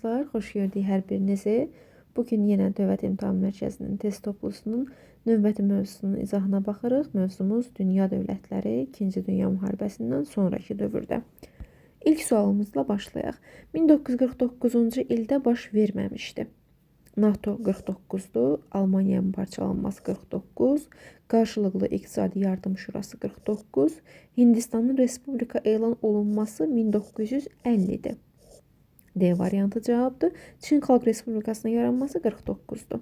dostlar, xoş gördük hər birinizi. Bugün yenə Dövlət İmtahan Mərkəzinin test toplusunun növbəti mövzusunun izahına baxırıq. Mövzumuz Dünya dövlətləri 2-ci Dünya müharibəsindən sonraki dövrdə. İlk sualımızla başlayaq. 1949-cu ildə baş verməmişdi. NATO 49'du, Almaniyanın parçalanması 49, Qarşılıqlı İqtisadi Yardım Şurası 49, Hindistanın Respublika elan olunması 1950'dir. D variantı cavabdır. Çin Xalq Respublikasının yaranması 49'dur.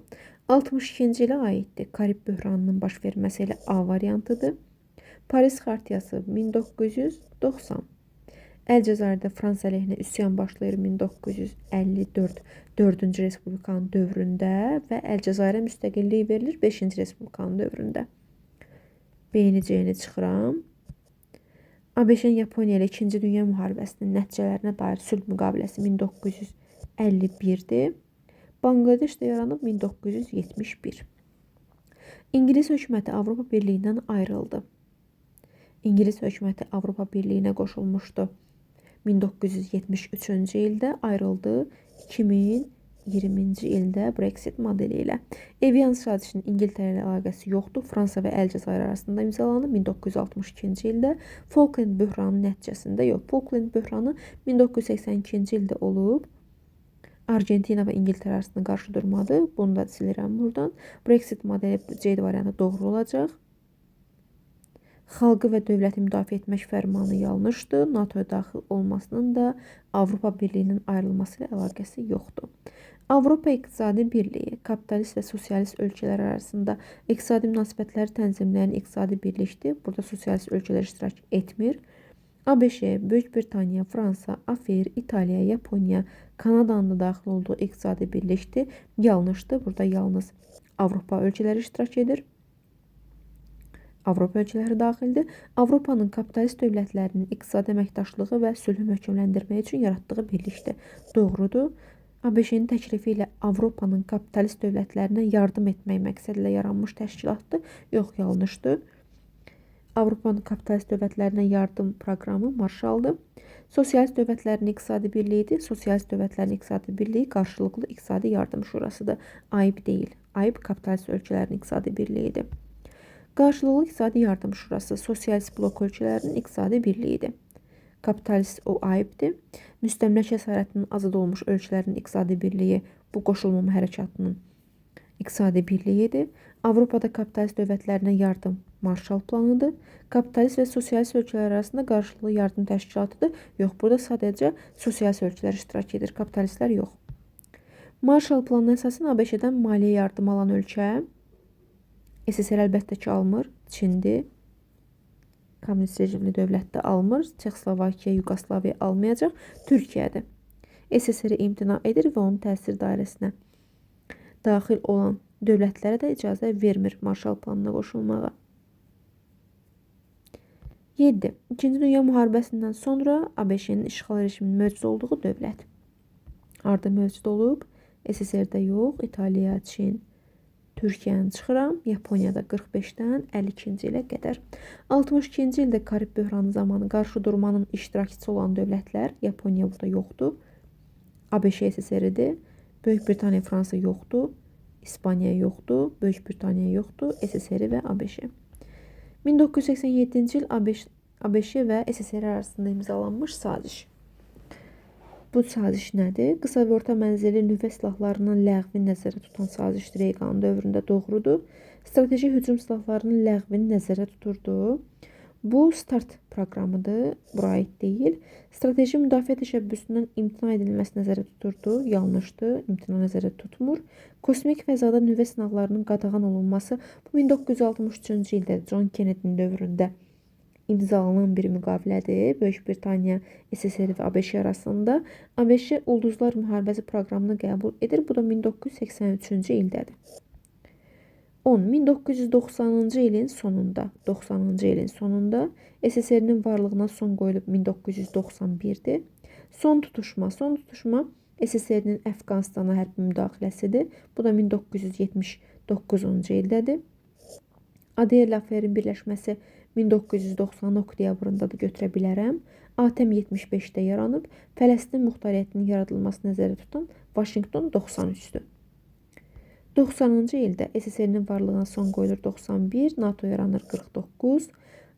62-ci ilə aiddir. Karib böhranının baş verməsi ilə A variantıdır. Paris Xartiyası 1990. Əlcəzairdə Fransa əleyhinə üsyan başlayır 1954 4-cü Respublikanın dövründə və Əlcəzairə müstəqillik verilir 5-ci Respublikanın dövründə. B-ni C-ni çıxıram. ABŞ-ın Yaponiya ilə 2-ci Dünya müharibəsinin nəticələrinə dair sülh müqaviləsi 1951-dir. Banqladeşdə yaranıb 1971. İngilis hökuməti Avropa Birliyindən ayrıldı. İngilis hökuməti Avropa Birliyinə qoşulmuşdu. 1973-cü ildə ayrıldı. 2020-ci ildə Brexit modeli ilə. Evian sazişinin İngiltərə ilə əlaqəsi yoxdur. Fransa və Əlcəzair arasında imzalanıb 1962-ci ildə. Falkland böhranı nəticəsində yox. Falkland böhranı 1982-ci ildə olub. Argentina və İngiltərə arasında qarşı durmadı. Bunu da silirəm buradan. Brexit modeli C variantı doğru olacaq. Xalqı və dövləti müdafiə etmək fərmanı yanlışdır. NATOya daxil olmasının da Avropa Birliyinin ayrılması ilə əlaqəsi yoxdur. Avropa İqtisadi Birliyi kapitalist və sosialist ölkələr arasında iqtisadi münasibətləri tənzimləyən iqtisadi birlikdir. Burada sosialist ölkələr iştirak etmir. ABŞ, Böyük Britaniya, Fransa, AFR, İtaliya, Yaponiya, Kanadanın da daxil olduğu iqtisadi birlikdir. Yanlışdır. Burada yalnız Avropa ölkələri iştirak edir. Avropa ölkələri daxildir. Avropanın kapitalist dövlətlərinin iqtisadi əməkdaşlığı və sülhü möhkəmləndirmək üçün yaratdığı birlikdir. Doğrudur. ABŞ-nin təklifi ilə Avropanın kapitalist dövlətlərinə yardım etmək məqsədilə yaranmış təşkilatdır. Yox, yanlışdır. Avropanın kapitalist dövlətlərinə yardım proqramı Marşaldır. Sosialist dövlətlərin iqtisadi birliyidir. Sosialist dövlətlərin iqtisadi birliyi qarşılıqlı iqtisadi yardım şurasıdır. AİB deyil. AİB kapitalist ölkələrin iqtisadi birliyidir. Qarşılıqlı iqtisadi yardım şurası sosialist blok ölkələrinin iqtisadi birliyidir. Kapitalist o AİB-dir. Müstəmləkə əsarətinin azad olmuş ölkələrin iqtisadi birliyi bu qoşulmama hərəkatının iqtisadi birliyidir. Avropada kapitalist dövlətlərinə yardım Marşal planıdır. Kapitalist və sosialist ölkələr arasında qarşılıqlı yardım təşkilatıdır. Yox, burada sadəcə sosialist ölkələr iştirak edir, kapitalistlər yox. Marşal planına əsasən ABŞ-dən maliyyə yardım alan ölkə SSR əlbəttə ki almır. Çindir. Kommunist rejimli dövlətdə almır. Çexoslovakiya, Yugoslaviya almayacaq. Türkiyədir. SSR imtina edir və onun təsir dairəsinə daxil olan dövlətlərə də icazə vermir Marşal planına qoşulmağa. 7. İkinci Dünya müharibəsindən sonra ABŞ-nin işğal rejiminin mövcud olduğu dövlət. Arada mövcud olub. SSR-də yox. İtaliya, Çin, Türkiyəni çıxıram. Yaponiyada 45-dən 52-ci ilə qədər. 62-ci ildə Karib böhranı zamanı qarşı durmanın iştirakçısı olan dövlətlər. Yaponiya burada yoxdur. ABŞ SSR-dir. Böyük Britaniya, Fransa yoxdur. İspaniya yoxdur. Böyük Britaniya yoxdur. SSR və ABŞ. 1987-ci il ABŞ və SSR arasında imzalanmış saziş. Bu saziş nədir? Qısa və orta mənzilli nüvə silahlarının ləğvini nəzərdə tutan sazişdir. Reagan dövründə doğrudur. Strateji hücum silahlarının ləğvini nəzərdə tuturdu. Bu START proqramıdır. Bura aid deyil. Strateji müdafiə təşəbbüsündən imtina edilməsi nəzərdə tuturdu. Yanlışdır. İmtina nəzərdə tutmur. Kosmik fəzada nüvə sınaqlarının qadağan olunması bu 1963-cü ildə John Kennedy dövründə imzalanan bir müqavilədir. Böyük Britaniya, SSR və ABŞ arasında. ABŞ Ulduzlar müharibəsi proqramını qəbul edir. Bu da 1983-cü ildədir. 10. 1990-cı ilin sonunda SSR-nin varlığına son qoyulub 1991-dir. Son tutuşma SSR-nin Əfqanistana hərbi müdaxiləsidir. Bu da 1979-cu ildədir. ADR-Laferin birləşməsi 1990 oktyabrında da götürə bilərəm. ATƏM 75-də yaranıb, Fələstin muxtariyyətinin yaradılması nəzərdə tutan Vaşinqton 93-dür. 90-cı ildə SSR-nin varlığına son qoyulur 91, NATO yaranır 49.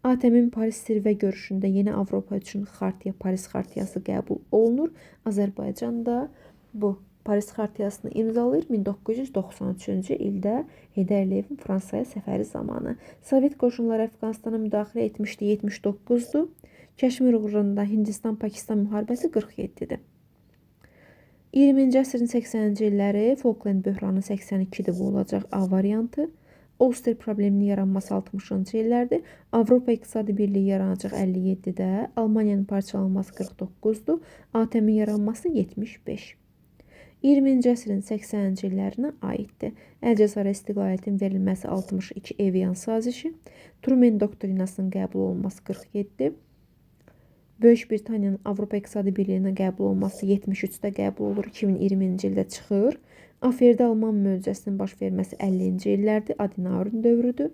ATƏM-in Paris zirvə görüşündə yeni Avropa üçün xartiya, Paris xartiyası qəbul olunur. Azərbaycan da bu Paris xartiyasını imzalayır 1993-cü ildə Heydər Əliyevin Fransaya səfəri zamanı. Sovet qoşunları Əfqanistana müdaxilə etmişdi 79-dur. Kəşmir uğrunda Hindistan-Pakistan müharibəsi 47-dir. 20-ci əsrin 80-ci illəri Falkland böhranı 82-dir, bu olacaq A variantı. Ulster probleminin yaranması 60-cı illərdir. Avropa İqtisadi Birliyi yaranacaq 57-də. Almaniyanın parçalanması 49-dur. ATƏM-in yaranması 75. 20-ci əsrin 80-ci illərinə aiddir. Əlcəzaira istiqlaliyyətin verilməsi 62 Evian sazişi. Truman doktrinasının qəbul olunması 47. Böyük Britaniyanın Avropa İqtisadi Birliyinə qəbul olması 73-də qəbul olur, 2020-ci ildə çıxır. Aferdə Alman möcüzəsinin baş verməsi 50-ci illərdir, Adenauer'in dövrüdür.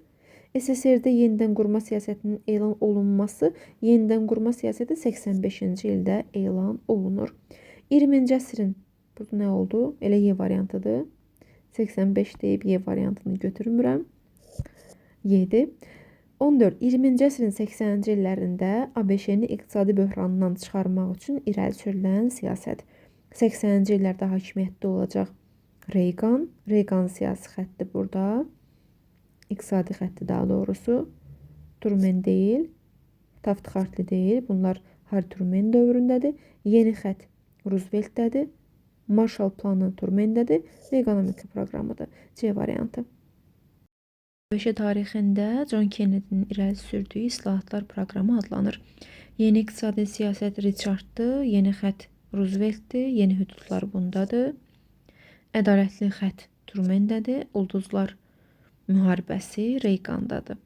SSR-də yenidən qurma siyasətinin elan olunması, yenidən qurma siyasəti 85-ci ildə elan olunur. 20-ci əsrin, burada nə oldu? Elə Y variantıdır. 85 deyib Y variantını götürmürəm. 7. 14. 20-ci əsrin 80-ci illərində ABŞ-ni iqtisadi böhranından çıxarmaq üçün irəli sürülən siyasət. 80-ci illərdə hakimiyyətdə olacaq Reagan siyasi xətti burada. İqtisadi xətti daha doğrusu. Truman deyil. Taft-Hartley deyil. Bunlar Harry Truman dövründədir. Yeni xətt Roosevelt'dədir. Marshall planı Truman'dədir. Və ekonomika proqramıdır. C variantı. ABŞ tarixində John Kennedy'nin irəli sürdüyü islahatlar proqramı adlanır. Yeni iqtisadi siyasət Richard'dır. Yeni xətt Roosevelt'dir. Yeni hüdudlar bundadır. Ədalətli xətt Truman'dədir. Ulduzlar müharibəsi Reagan'dadır.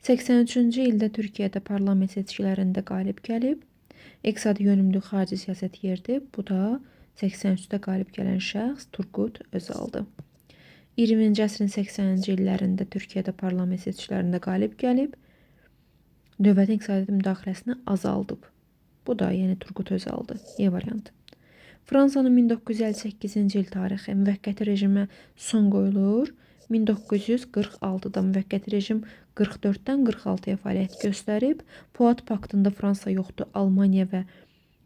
83-cü ildə Türkiyədə parlament seçkilərində qalib gəlib. İqtisadi yönümlü xarici siyasət yerdir. Bu da 83-də qalib gələn şəxs Turgut Özal'dır. 20-ci əsrin 80-ci illərində Türkiyədə parlament seçkilərində qalib gəlib. Dövlətin iqtisadi müdaxiləsini azaldıb. Bu da yeni Turgut Özal'dır. E variantı. Fransanın 1958-ci il tarixi müvəqqəti rejimə son qoyulur. 1946-da müvəqqəti rejim 44-dən 46-ya fəaliyyət göstərib. Poat paktında Fransa yoxdur, Almaniya və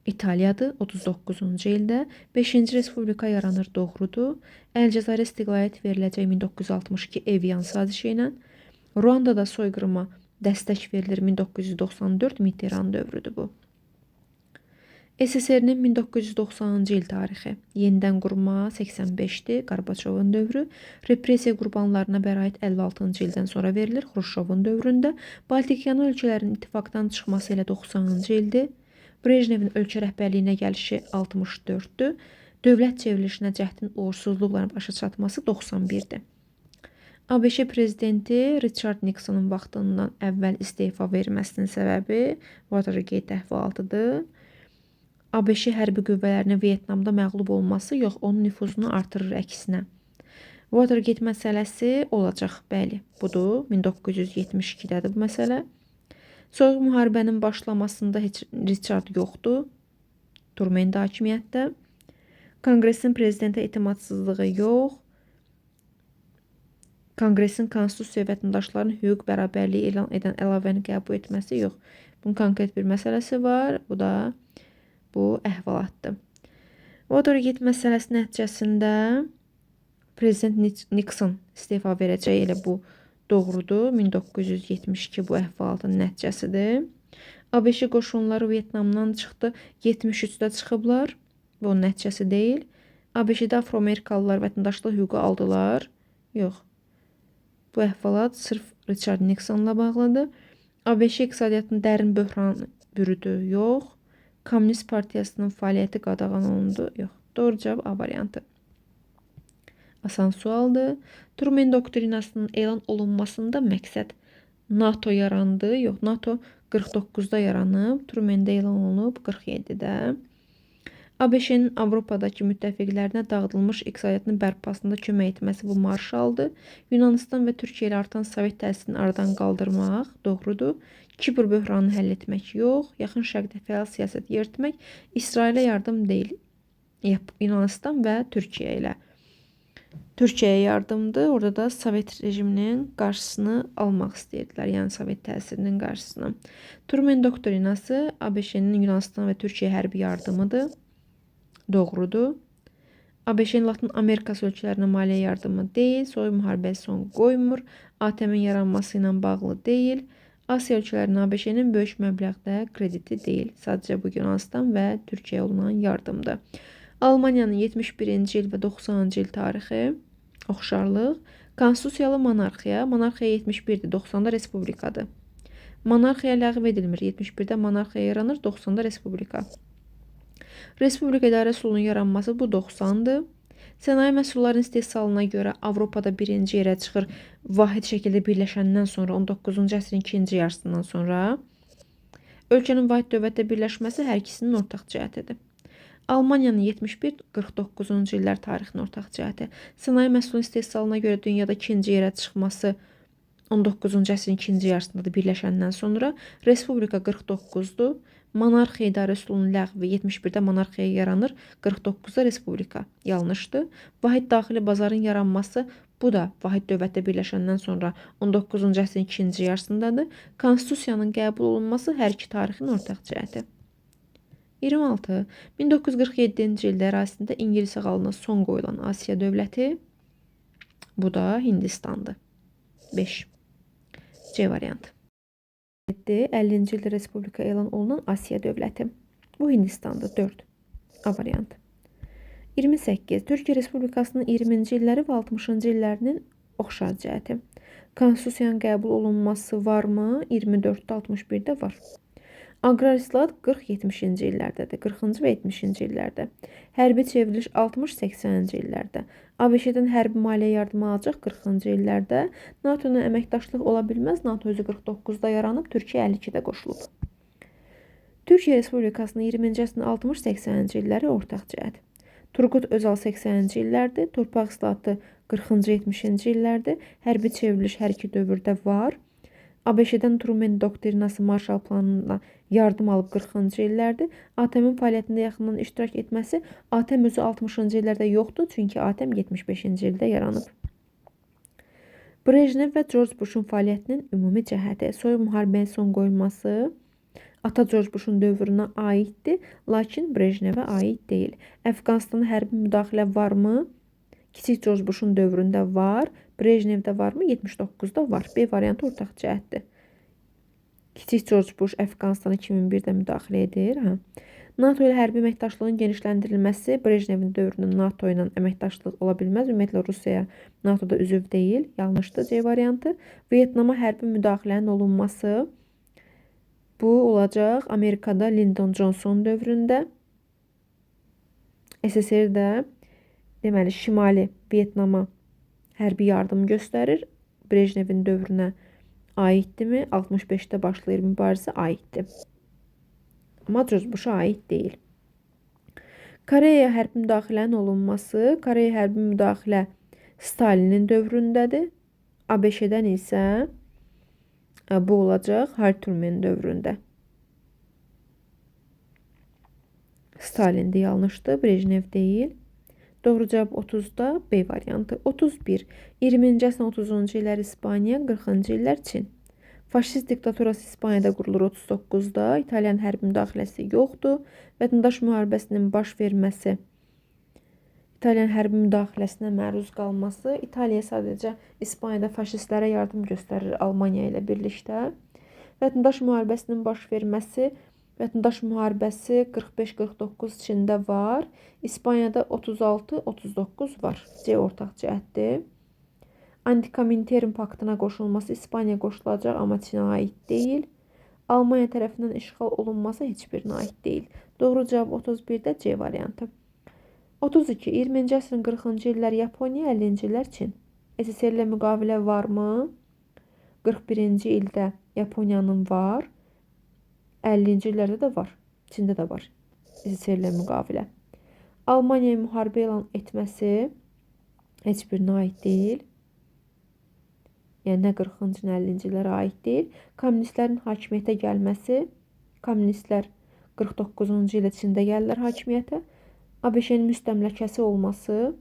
İtaliyadır 39-cu ildə. 5-ci Respublika yaranır, doğrudur. Əlcəzairə istiqlaliyyət veriləcək 1962 Evian sazişi ilə. Ruandada soyqırıma dəstək verilir 1994 Mitterrand dövrüdür bu. SSR-nin 1990-cı il tarixi. Yenidən qurma 85-dir, Qarbaçovun dövrü. Repressiya qurbanlarına bəraət 56-cı ildən sonra verilir, Xruşovun dövründə. Baltikyanı ölkələrin ittifaqdan çıxması ilə 90-cı ildir. Brejnevin ölkə rəhbərliyinə gəlişi 64-dür. Dövlət çevrilişinə cəhdin uğursuzluqla başa çatması 91-dir. ABŞ prezidenti Richard Nixonun vaxtından əvvəl istefa verməsinin səbəbi Watergate əhvalatıdır. ABŞ hərbi qüvvələrinin Vyetnamda məğlub olması yox, onun nüfuzunu artırır əksinə. Watergate məsələsi olacaq, bəli, budur. 1972-dədir bu məsələ. Soğuq müharibənin başlamasında heç Richard yoxdur. Truman da hakimiyyətdə. Konqresin prezidentə etimadsızlığı yox. Konqresin konstitusiya vətəndaşların hüquq bərabərliyi elan edən əlavəni qəbul etməsi yox. Bunun konkret bir məsələsi var. Bu da bu əhvalatdır. Watergate məsələsi nəticəsində Prezident Nixon istefa verəcək, elə bu doğrudur. 1972 bu əhvalatın nəticəsidir. ABŞ qoşunları Vyetnamdan çıxdı. 73-də çıxıblar. Bu onun nəticəsi deyil. ABŞ-də Afro-Amerikalılar vətəndaşlıq hüququ aldılar. Yox. Bu əhvalat sırf Richard Nixonla bağlıdır. ABŞ iqtisadiyyatının dərin böhranı bürüdü. Yox. Komünist partiyasının fəaliyyəti qadağan olundu. Yox. Doğru cavab A variantı. Asan sualdır. Truman doktrinasının elan olunmasında məqsəd NATO yarandı. Yox, NATO 49-da yaranıb. Truman'da elan olunub 47-də. ABŞ-nin Avropadakı müttəfiqlərinə dağıdılmış iqtisadiyyatının bərpasında kömək etməsi bu marşaldır. Yunanistan və Türkiyə ilə artan Sovet təsirini aradan qaldırmaq, doğrudur. Kipr böhranını həll etmək yox. Yaxın Şərqdə fəal siyasət yeritmək, İsrailə yardım deyil. Yunanistan və Türkiyə ilə. Türkiyəyə yardımdır. Orada da Sovet rejiminin qarşısını almaq istəyirdilər. Yəni Sovet təsirinin qarşısını. Truman doktrinası ABŞ-nin Yunanistan və Türkiyəyə hərbi yardımıdır. Doğrudur. ABŞ-nin Latın Amerikası ölkələrinə maliyyə yardımı deyil. Soyuq müharibəyə son qoymur. ATM-in yaranması ilə bağlı deyil. Asiya ölkələrinə ABŞ-nin böyük məbləğdə krediti deyil. Sadəcə bu Yunanistan və Türkiyəyə olunan yardımdır. Almaniyanın 71-ci il və 90-cı il tarixi, oxşarlıq, konstitusiyalı monarxiya, monarxiya 71-dir, 90-da respublikadır. Monarxiya ləğv edilmir, 71-də monarxiya yaranır, 90-da respublika. Respublika idarə üsulunun yaranması bu 90-dır. Sənaye məhsullarının istehsalına görə Avropada birinci yerə çıxır, vahid şəkildə birləşəndən sonra, 19-cu əsrin ikinci yarısından sonra. Ölkənin vahid dövlətdə birləşməsi hər ikisinin ortaq cəhətidir. Almaniyanın 71-49-cu illər tarixinin ortaq cəhəti. Sənaye məhsulunun istehsalına görə dünyada ikinci yerə çıxması 19-cu əsrin ikinci yarısında da birləşəndən sonra. Respublika 49-dur. Monarxiya idarə üsulunun ləğvi 71-də monarxiya yaranır, 49-da respublika. Yanlışdır. Vahid daxili bazarın yaranması bu da vahid dövlətdə birləşəndən sonra 19-cu əsrin ikinci yarısındadır. Konstitusiyanın qəbul olunması hər iki tarixin ortaq cəhəti. 26. 1947-ci ildə ərazisində İngilis işğalına son qoyulan Asiya dövləti, bu da Hindistandır. 5. C variantı. 50-ci ildə respublika elan olunan Asiya dövləti. Bu Hindistandır. 4. A variantı. 28. Türkiyə Respublikasının 20-ci illəri və 60-cı illərinin oxşar cəhəti. Konstitusiyanın qəbul olunması varmı? 24-də 61-də var. Aqrar islahat 40-70-ci illərdədir. 40-cı və 70-ci illərdə. Hərbi çevriliş 60-80-ci illərdə. ABŞ-dən hərbi maliyyə yardımı alacaq 40-cı illərdə. NATO-nun əməkdaşlıq ola bilməz. NATO özü 49-da yaranıb, Türkiyə 52-də qoşulub. Türkiyə Respublikasının 20-ci əsrin 60-80-ci illəri ortaq cəhət. Turqut Özal 80-ci illərdir. Torpaq islahatı 40-70-ci illərdir. Hərbi çevriliş hər iki dövrdə var. ABŞ-dən Truman doktrinası Marshall planına yardım alıb 40-cı illərdir. ATM-in fəaliyyətində yaxından iştirak etməsi ATM özü 60-cı illərdə yoxdur, çünki ATM 75-ci ildə yaranıb. Brejnev və George Bush'un fəaliyyətinin ümumi cəhəti. Soyuq müharibəyə son qoyulması ata George Bush'un dövrünə aiddir, lakin Brejnevə aid deyil. Əfqanistana hərbi müdaxilə varmı? Kiçik George Bush'un dövründə var. Brejnevdə varmı? 79-da var. B variantı ortaq cəhətdir. Kiçik George Bush Əfqanistana 2001-də müdaxilə edir. NATO ilə hərbi əməkdaşlığın genişləndirilməsi Brejnevin dövründə NATO ilə əməkdaşlıq ola bilməz. Ümumiyyətlə Rusiya NATO-da üzv deyil. Yanlışdır C variantı. Vyetnama hərbi müdaxilənin olunması bu olacaq Amerikada Lyndon Johnson dövründə. SSR-də deməli Şimali Vyetnama hərbi yardım göstərir. Brejnevin dövrünə aiddirmi? 65-də başlayır mübarizə, aiddir. Amma George Bush'a aid deyil. Koreyaya hərbi müdaxilənin olunması, Koreya hərbi müdaxilə Stalinin dövründədir. ABŞ-dən isə bu olacaq Harry Truman dövründə. Stalindir, yanlışdır. Brejnev deyil. Doğru cavab 30-da B variantı. 31. 20-ci əsrin 30-cu illər İspaniya, 40-cı illər Çin. Faşist diktaturası İspaniyada qurulur 39-da. İtaliyanın hərbi müdaxiləsi yoxdur. Vətəndaş müharibəsinin baş verməsi, İtaliyanın hərbi müdaxiləsinə məruz qalması. İtaliya sadəcə İspaniyada faşistlərə yardım göstərir Almaniya ilə birlikdə. Vətəndaş müharibəsinin baş verməsi, Vətəndaş müharibəsi 45-49 Çində var. İspaniyada 36-39 var. C ortaq cəhətdir. Antikomintern paktına qoşulması İspaniya qoşulacaq, amma Çinə aid deyil. Almaniya tərəfindən işğal olunması heç birinə aid deyil. Doğru cavab 31-də C variantı. 32. 20-ci əsrin 40-cı illər Yaponiya, 50-ci illər Çin. SSR ilə müqavilə varmı? 41-ci ildə Yaponiyanın var. 50-ci illərdə də var. Çində də var. SSR ilə müqavilə. Almaniyaya müharibə elan etməsi heç birinə aid deyil. Yəni nə 40-cı, nə 50-ci illərə aid deyil. Kommunistlərin hakimiyyətə gəlməsi, kommunistlər 49-cu ildə Çində gəlirlər hakimiyyətə. ABŞ-nin müstəmləkəsi olması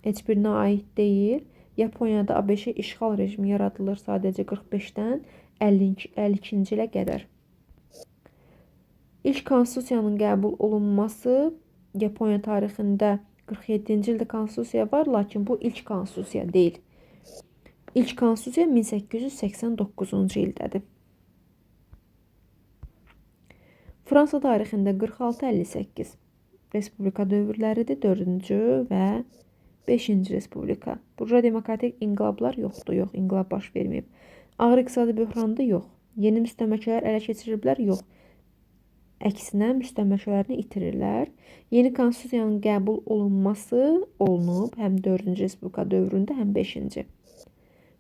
heç birinə aid deyil. Yaponiyada ABŞ işğal rejimi yaradılır sadəcə 45-dən 52-ci ilə qədər. İlk konstitusiyanın qəbul olunması Yaponiya tarixində 47-ci ildə konstitusiya var, lakin bu ilk konstitusiya deyil. İlk konstitusiya 1889-cu ildədir. Fransa tarixində 46-58 respublika dövrləridir, 4-cü və 5-ci respublika. Burada demokratik inqilablar yoxdur, yox, inqilab baş verməyib. Ağır iqtisadi böhrandı, yox. Yeni müstəmləkələr ələ keçiriblər, yox. Əksinə müstəmləkələrini itirirlər. Yeni konstitusiyanın qəbul olunması olunub həm 4-cü respublika dövründə, həm 5-ci.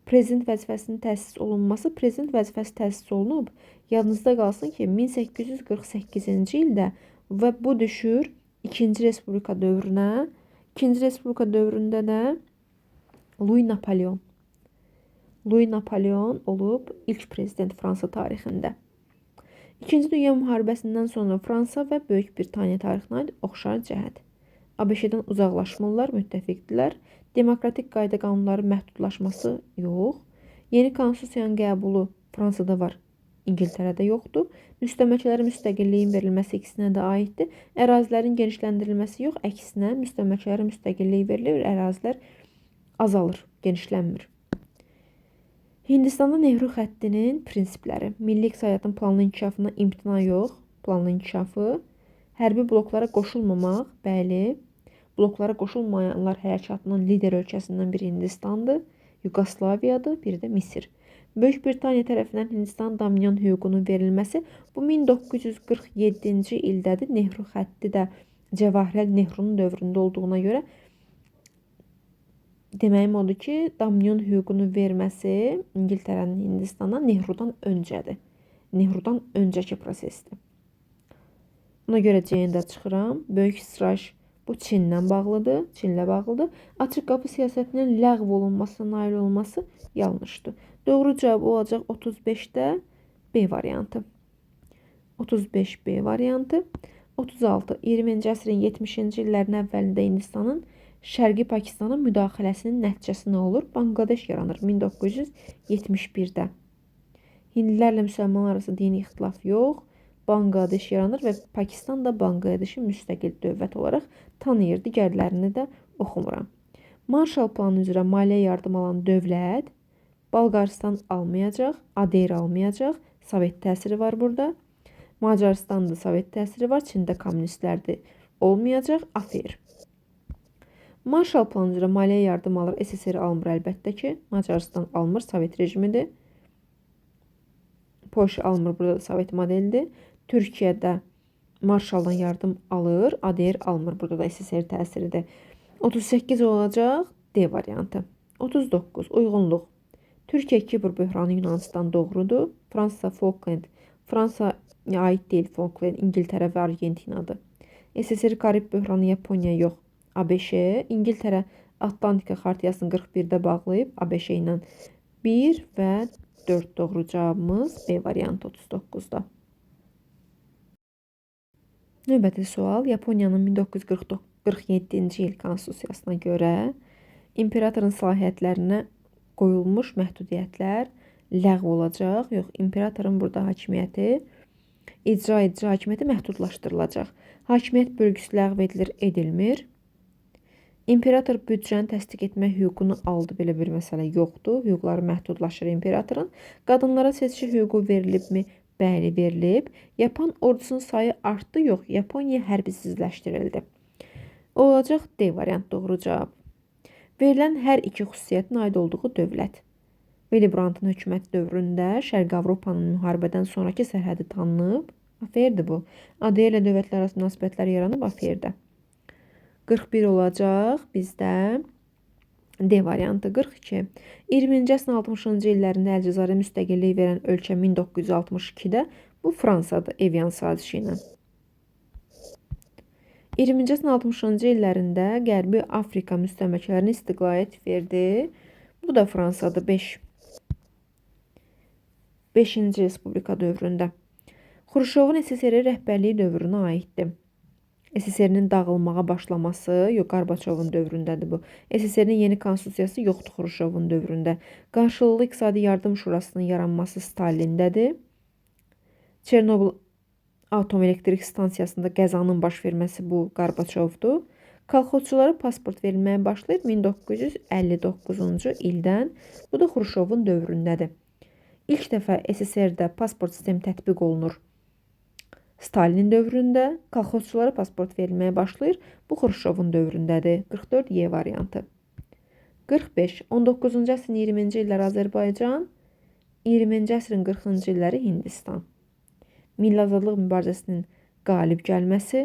Prezident vəzifəsinin təsis olunması, prezident vəzifəsi təsis olunub. Yadınızda qalsın ki, 1848-ci ildə və bu düşür 2-ci respublika dövrünə. 2-ci respublika dövründə də Louis Napoleon olub ilk prezident Fransa tarixində. İkinci Dünya müharibəsindən sonra Fransa və Böyük Britaniya tarixinə aid oxşar cəhət. ABŞ-dən uzaqlaşmırlar, müttəfiqdilər. Demokratik qayda qanunların məhdudlaşması yox. Yeni konstitusiyanın qəbulu Fransada var, İngiltərədə yoxdur. Müstəmləkələrə müstəqilliyin verilməsi ikisinə də aiddir. Ərazilərin genişləndirilməsi yox, əksinə müstəmləkələrə müstəqillik verilir, ərazilər azalır, genişlənmir. Hindistanda Nehru xəttinin prinsipləri. Milli iqtisadiyyatın planlı inkişafına imtina yox, planlı inkişafı. Hərbi bloklara qoşulmamaq, bəli. Bloklara qoşulmayanlar hərəkatının lider ölkəsindən biri Hindistandır, Yugoslaviyadır, biri də Misir. Böyük Britaniya tərəfindən Hindistan dominion hüququnun verilməsi bu 1947-ci ildədir. Nehru xətti də Cəvahirləl Nehrunun dövründə olduğuna görə deməyim odur ki, dominion hüququnu verməsi İngiltərənin Hindistana Nehrudan öncədir. Nehrudan öncəki prosesdir. Buna görə C-də çıxıram. Böyük İsrail bu Çinlə bağlıdır, Çinlə bağlıdır. Açıq qapı siyasətinin ləğv olunmasına nail olması yanlışdır. Doğru cavab olacaq 35-də B variantı. 35 B variantı. 36. 20-ci əsrin 70-ci illərin əvvəlində Hindistanın Şərqi Pakistana müdaxiləsinin nəticəsi nə olur? Banqladeş yaranır 1971-də. Hindlilərlə müsəlmanlar arası dini ixtilaf yox. Banqladeş yaranır və Pakistan da Banqladeşi müstəqil dövlət olaraq tanıyır. Digərlərini də oxumuram. Marshall planı üzrə maliyyə yardım alan dövlət Bolqarıstan almayacaq, ADR almayacaq. Sovet təsiri var burada. Macaristanda Sovet təsiri var. Çində kommunistlərdir. Olmayacaq. AFER. Marshall planı üzrə maliyyə yardım alır. SSR almır əlbəttə ki. Macaristan almır. Sovet rejimidir. Polşa almır. Burada da Sovet modelidir. Türkiyədə Marshalldan yardım alır. ADR almır. Burada da SSR təsiridir. 38 olacaq. D variantı. 39. Uyğunluq. Türkiyə Kipr böhranı Yunanistan doğrudur. Fransa Falkland. Fransa aid deyil Falkland. İngiltərə və Argentinadır. SSR Karib böhranı Yaponiya yox. ABŞ. İngiltərə Atlantika xartiyasını 41-də bağlayıb ABŞ ilə 1 və 4 doğru cavabımız B variantı 39-da. Növbəti sual. Yaponiyanın 1947-ci il konstitusiyasına görə imperatorun səlahiyyətlərinə qoyulmuş məhdudiyyətlər ləğv olacaq. Yox, imperatorun burada hakimiyyəti, icra hakimiyyəti məhdudlaşdırılacaq. Hakimiyyət bölgüsü ləğv edilir, edilmir. İmperator büdcəni təsdiq etmə hüququnu aldı. Belə bir məsələ yoxdur. Hüquqları məhdudlaşır imperatorun. Qadınlara seçki hüququ verilibmi? Bəli, verilib. Yapan ordusunun sayı artdı. Yox, Yaponiya hərbisizləşdirildi. Olacaq D variant doğru cavab. Verilən hər iki xüsusiyyətin aid olduğu dövlət. Willy Brandtın hökuməti dövründə Şərqi Avropanın müharibədən sonraki sərhədi tanınıb. AFER-dir bu. ADR ilə dövlətlər arası münasibətlər yaranıb AFER-də. 41 olacaq bizdə. D variantı 42. 20-ci əsrin 60-cı illərində Əlcəzairə müstəqillik verən ölkə 1962-də bu Fransadır Evian sazişi ilə. 20-ci əsrin 60-cı illərində Qərbi Afrika müstəmləkələrinə istiqlaliyyət verdi. Bu da Fransadır 5-ci Respublika dövründə. Xruşovun SSR rəhbərliyi dövrünə aiddir. SSR-nin dağılmağa başlaması, Qarbaçovun dövründədir bu. SSR-nin yeni konstitusiyası yoxdur Xruşovun dövründə. Qarşılıqlı İqtisadi Yardım Şurasının yaranması Stalindədir. Çernobıl atom elektrik stansiyasında qəzanın baş verməsi bu Qarbaçovdur. Kolxozçulara pasport verilməyə başlayır 1959-cu ildən. Bu da Xruşovun dövründədir. İlk dəfə SSR-də pasport sistemi tətbiq olunur. Stalin dövründə kolxozçulara pasport verilməyə başlayır. Bu Xruşovun dövründədir. 44Y variantı. 45. 19-cu əsrin 20-ci illəri Azərbaycan, 20-ci əsrin 40-cı illəri Hindistan. Milli Azadlıq mübarizəsinin qalib gəlməsi.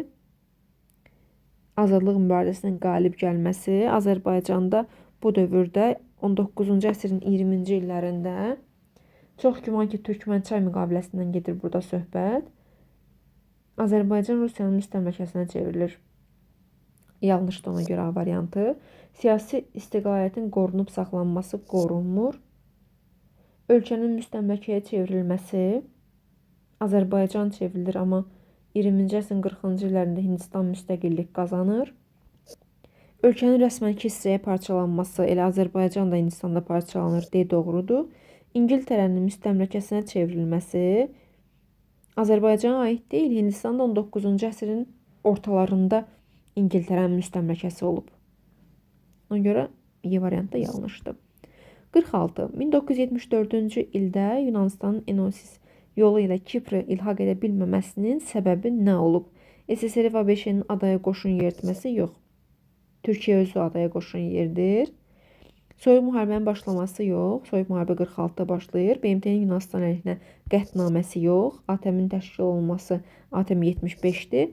Azadlıq mübarizəsinin qalib gəlməsi Azərbaycanda bu dövrdə 19-cu əsrin 20-ci illərində çox güman ki, Türkmənçay müqaviləsindən gedir burada söhbət. Azərbaycan Rusiyanın müstəmləkəsinə çevrilir. Yanlışdır ona görə A variantı. Siyasi istiqlaliyyətin qorunub saxlanması qorunmur. Ölkənin müstəmləkəyə çevrilməsi. Azərbaycan çevrilir, amma 20-ci əsrin 40-cı illərində Hindistan müstəqillik qazanır. Ölkənin rəsmən iki hissəyə parçalanması, elə Azərbaycan da Hindistanda parçalanır, doğrudur. İngiltərənin müstəmləkəsinə çevrilməsi Azərbaycana aid deyil, Hindistan da 19-cu əsrin ortalarında İngiltərənin müstəmləkəsi olub. Ona görə Y variantı yanlışdır. 46. 1974-cü ildə Yunanistanın Enosis yolu ilə Kipri ilhaq edə bilməməsinin səbəbi nə olub? SSR və ABŞ-nin adaya qoşun yeritməsi yox. Türkiyə özü adaya qoşun yeridir. Soyuq müharibənin başlaması yox. Soyuq müharibə 46-da başlayır. BMT-nin Yunanistan əleyhinə qətnaməsi yox. ATƏM-in təşkil olunması ATƏM 75-dir.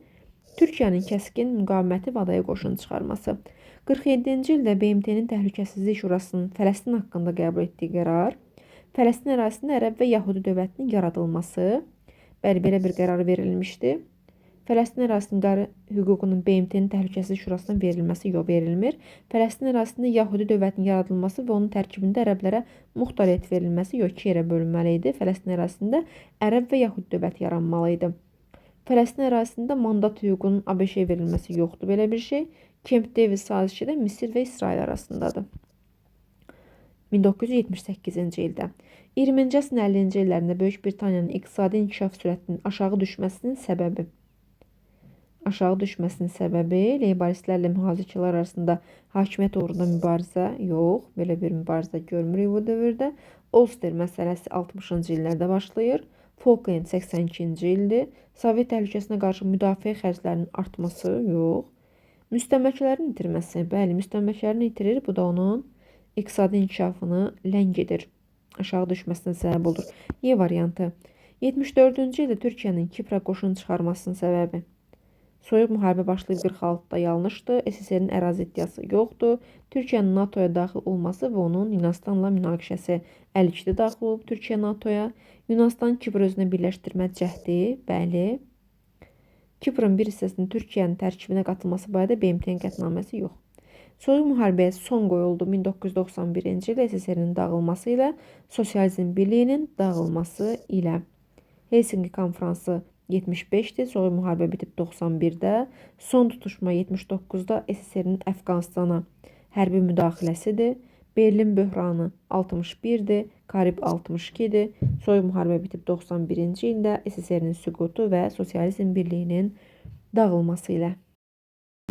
Türkiyənin kəskin müqaviməti və adaya qoşun çıxarması. 47-ci ildə BMT-nin Təhlükəsizlik Şurasının Fələstin haqqında qəbul etdiyi qərar. Fələstin ərazisində Ərəb və Yahudi dövlətinin yaradılması. Belə bir qərar verilmişdi. Fələstin ərazisində hüququnun BMT-nin Təhlükəsizlik Şurasına verilməsi yox, verilmir. Fələstin ərazisində Yahudi dövlətinin yaradılması və onun tərkibində ərəblərə muxtariyyət verilməsi yox, iki yerə bölünməli idi. Fələstin ərazisində Ərəb və Yahudi dövləti yaranmalı idi. Fələstin ərazisində mandat hüququnun ABŞ-yə verilməsi yoxdur, belə bir şey. Camp Davis sazişi də Misir və İsrail arasındadır. 1978-ci ildə. 20-ci əsrin 50-ci illərində Böyük Britaniyanın iqtisadi inkişaf sürətinin aşağı düşməsinin səbəbi. Leyboristlərlə mühafizəçilər arasında hakimiyyət uğrunda mübarizə yox. Belə bir mübarizə görmürük bu dövrdə. Ulster məsələsi 60-cı illərdə başlayır. Falkland 82-ci ildir. Sovet təhlükəsinə qarşı müdafiə xərclərinin artması yox. Müstəmləkələrin itirməsi. Bəli, müstəmləkələrini itirir. Bu da onun iqtisadi inkişafını ləng edir. Aşağı düşməsinə səbəb olur. Y variantı. 74-cü ildə Türkiyənin Kipra qoşun çıxarmasının səbəbi. Soyuq müharibə başlayıb 46-da yanlışdır. SSR-nin ərazi iddiası yoxdur. Türkiyənin NATO-ya daxil olması və onun Yunanistanla münaqişəsi. 52-də daxil olub Türkiyə NATO-ya. Yunanistan Kipr özünə birləşdirmə cəhdi. Bəli. Kiprın bir hissəsinin Türkiyənin tərkibinə qatılması barədə BMT-nin qətnaməsi yox. Soyuq müharibəyə son qoyuldu 1991-ci ildə SSR-nin dağılması ilə, Sosializm Birliyinin dağılması ilə. Helsinki konfransı 75-dir, soyuq müharibə bitib 91-də, son tutuşma 79-da SSR-nin Əfqanistana hərbi müdaxiləsidir, Berlin böhranı 61-dir, Karib 62-dir, soyuq müharibə bitib 91-ci ildə SSR-nin süqutu və Sosializm Birliyinin dağılması ilə.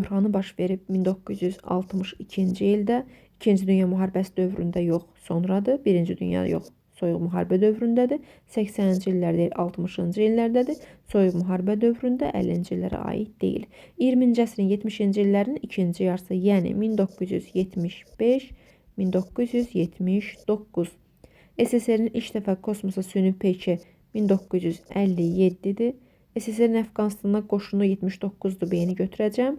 Böhranı baş verib 1962-ci ildə, 2-ci Dünya müharibəsi dövründə yox, sonradır, 1-ci Dünya yox. Soyuq müharibə dövründədir, 80-ci illər deyil, 60-cı illərdədir, soyuq müharibə dövründə 50-ci illərə aid deyil. 20-ci əsrin 70-ci illərin ikinci yarısı, yəni 1975-1979. SSR-nin ilk dəfə kosmosa süni peyki 1957-dir. SSR-nin Əfqanistana qoşunu 79-dur, beyni götürəcəm.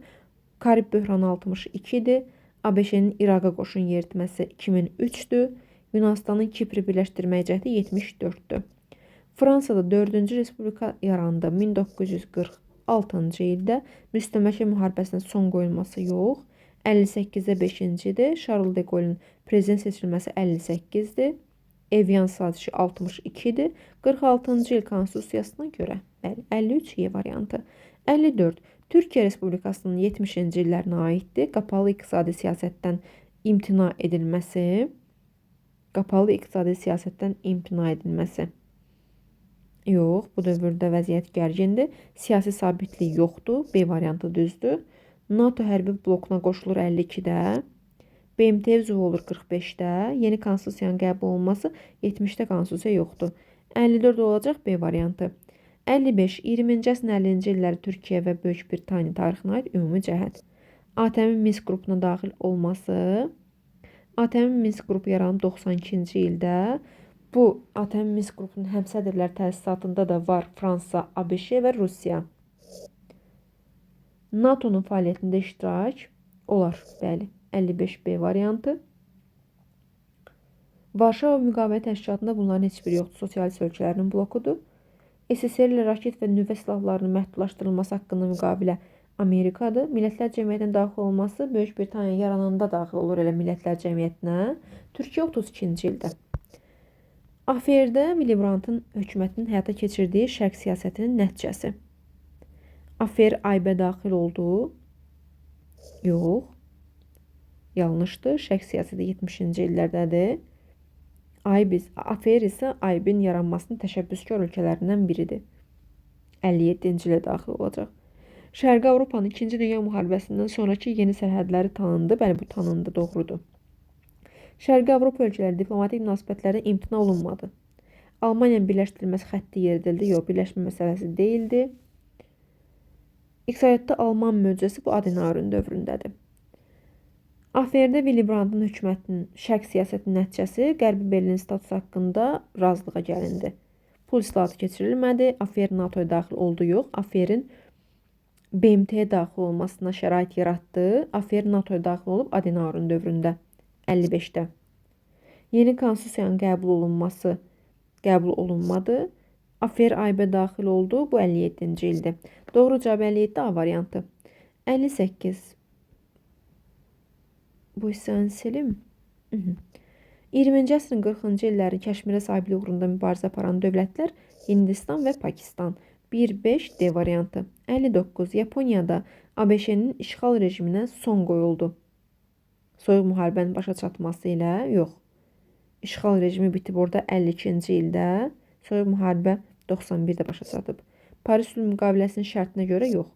Karib böhranı 62-dir. ABŞ-nin İraqa qoşun yeritməsi 2003-dür. Yunanistanın Kipri birləşdirmə cəhdi 74-dür. Fransada 4-cü Respublika yarandı 1940 6-cı ildə, müstəmləkə müharibəsinə son qoyulması yox. 58-də 5-cidir. Charles de Gaulle'ün prezident seçilməsi 58-dir. Evian sazişi 62-dir. 46-cı il konstitusiyasına görə, bəli, 53 Y variantı. 54. Türkiyə Respublikasının 70-ci illərinə aiddir. Qapalı iqtisadi siyasətdən imtina edilməsi. Qapalı iqtisadi siyasətdən imtina edilməsi. Yox, bu dövrdə vəziyyət gərgindir. Siyasi sabitlik yoxdur. B variantı düzdür. NATO hərbi blokuna qoşulur 52-də. BMT üzv olur 45-də. Yeni konstitusiyanın qəbul olunması 70-də konstitusiya yoxdur. 54 olacaq B variantı. 55. 20-ci əsrin 50-ci illəri Türkiyə və Böyük Britaniya tarixinə aid ümumi cəhət. ATƏM-in Minsk qrupuna daxil olması. ATƏM-in Minsk qrupu yaranıb 92-ci ildə. Bu ATƏM Minsk qrupunun həmsədrlər təsisatında da var Fransa, ABŞ və Rusiya. NATO'nun fəaliyyətində iştirak olar, bəli, 55B variantı. Varşava müqavilə təşkilatında bunların heç biri yoxdur, sosialist ölkələrinin blokudur. SSR ilə raket və nüvə silahlarının məhdudlaşdırılması haqqında müqavilə Amerikadır. Millətlər Cəmiyyətinə daxil olması Böyük Britaniya yarananda daxil olur elə Millətlər Cəmiyyətinə. Türkiyə 32-ci ildə. AFR-də Willy Brandtın hökumətinin həyata keçirdiyi şərq siyasətinin nəticəsi. AFR AYB-ə daxil oldu. Yox. Yanlışdır. Şərq siyasəti 70-ci illərdədir. AFR isə AYB-in yaranmasının təşəbbüskar ölkələrindən biridir. 57-ci ilə daxil olacaq. Şərqi Avropanın 2-ci Dünya müharibəsindən sonraki yeni sərhədləri tanındı. Bəli, bu tanındı, doğrudur. Şərqi Avropa ölkələri diplomatik münasibətlərdən imtina olunmadı. Almaniyanın birləşdirilməsi xətti yeridildi. Yox, birləşmə məsələsi deyildi. İqtisadiyyatda Alman möcüzəsi bu Adenauer'in dövründədir. AFR-də Willy Brandtın hökumətinin şərq siyasətinin nəticəsi Qərbi Berlin statusu haqqında razılığa gəlindi. Pul islahatı keçirilmədi. AFR NATO'ya daxil oldu, yox. AFR-in BMT-yə daxil olmasına şərait yaratdı. AFR NATO'ya daxil olub Adenauer'in dövründə 55-də. Yeni konstitusiyanın qəbul olunmadı. AFR AYB-ə daxil oldu. Bu 57-ci ildir. Doğru cavab 57 A variantı. 58. Bu hissəni silim. 20-ci əsrin 40-cı illəri Kəşmirə sahiblik uğrunda mübarizə aparan dövlətlər Hindistan və Pakistan. 1-5 D variantı. 59. Yaponiyada ABŞ-nin işğal rejiminə son qoyuldu. Soyuq müharibənin başa çatması ilə yox. İşğal rejimi bitib orada 52-ci ildə. Soyuq müharibə 91-də başa çatıb. Paris sülh müqaviləsinin şərtinə görə yox.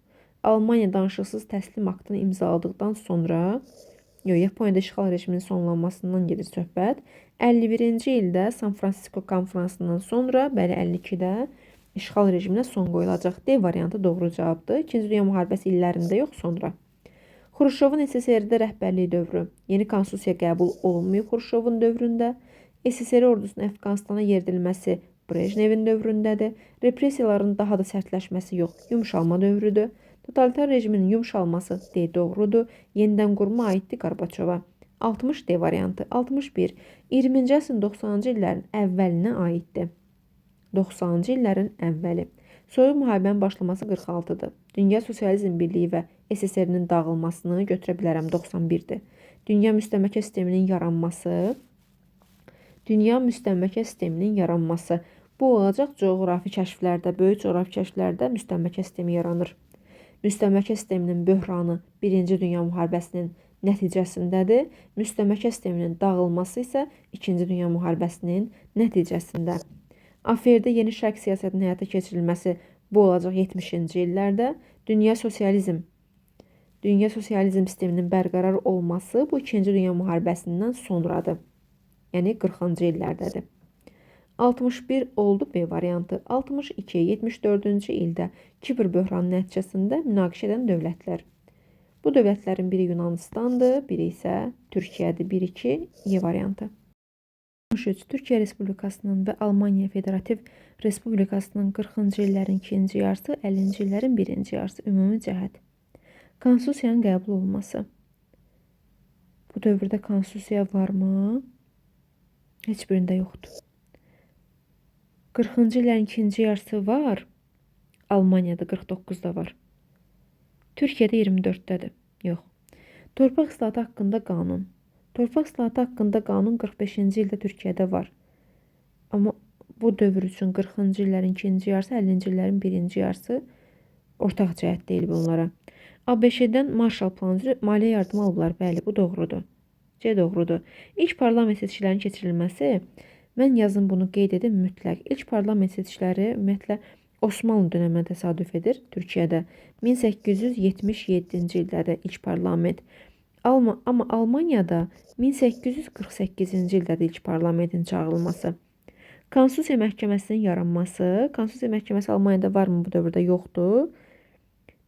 Almaniya danışıqsız təslim aktını imzaladıqdan sonra Yaponiyada işğal rejiminin sonlanmasından gedir söhbət. 51-ci ildə San Francisco konferansından sonra, bəli 52-də işğal rejiminə son qoyulacaq. D variantı doğru cavabdır. 2-ci Dünya müharibəsi illərində yox, sonra. Xruşovun SSR-də rəhbərliyi dövrü. Yeni konstitusiya qəbul olunmayıb Xruşovun dövründə. SSR ordusunun Əfqanistana yeridilməsi Brejnevin dövründədir. Repressiyaların daha da sərtləşməsi yox, yumşalma dövrüdür. Totalitar rejimin yumşalması D doğrudur. Yenidən qurma aiddir Qarbaçova. 60 D variantı. 61. 20-ci əsrin 90-cı illərin əvvəlinə aiddir. 90-cı illərin əvvəli. Soyuq müharibənin başlaması 46-dır. Dünya Sosializm Birliyi və SSR-nin dağılmasını götürə bilərəm 91-dir. Dünya müstəmləkə sisteminin yaranması. Bu olacaq coğrafi kəşflərdə, böyük coğrafi kəşflərdə müstəmləkə sistemi yaranır. Müstəmləkə sisteminin böhranı 1-ci Dünya müharibəsinin nəticəsindədir. Müstəmləkə sisteminin dağılması isə 2-ci Dünya müharibəsinin nəticəsində. AFR-də yeni şərq siyasətinin həyata keçirilməsi bu olacaq 70-ci illərdə. Dünya sosializm sisteminin bərqərar olması bu 2-ci Dünya müharibəsindən sonradır. Yəni 40-cı illərdədir. 61 oldu B variantı. 62. 74-cü ildə Kipr böhranı nəticəsində münaqişə edən dövlətlər. Bu dövlətlərin biri Yunanistandır, biri isə Türkiyədir. 1-2 Y variantı. 63. Türkiyə Respublikasının və Almaniya Federativ Respublikasının 40-cı illərin 2-ci yarısı, 50-ci illərin 1-ci yarısı ümumi cəhət. Konstitusiyanın qəbul olunması. Bu dövrdə konstitusiya varmı? Heç birində yoxdur. 40-cı illərin 2-ci yarısı var. Almaniyada 49-da var. Türkiyədə 24-dədir. Yox. Torpaq islahatı haqqında qanun. Torpaq islahatı haqqında qanun 45-ci ildə Türkiyədə var. Amma bu dövr üçün 40-cı illərin ikinci yarısı, 50-ci illərin birinci yarısı ortaq cəhət deyil bunlara. ABŞ-dən Marshall planı üzrə maliyyə yardımı alıblar. Bəli, bu doğrudur. C doğrudur. İlk parlament seçkilərinin keçirilməsi, mən yazın bunu qeyd edim mütləq. İlk parlament seçkiləri ümumiyyətlə Osmanlı dönəminə təsadüf edir Türkiyədə. 1877-ci ildədir ilk parlament. Amma Almaniyada 1848-ci ildədir ilk parlamentin çağırılması. Konstitusiya məhkəməsinin yaranması. Konstitusiya məhkəməsi Almaniyada varmı bu dövrdə? Yoxdur.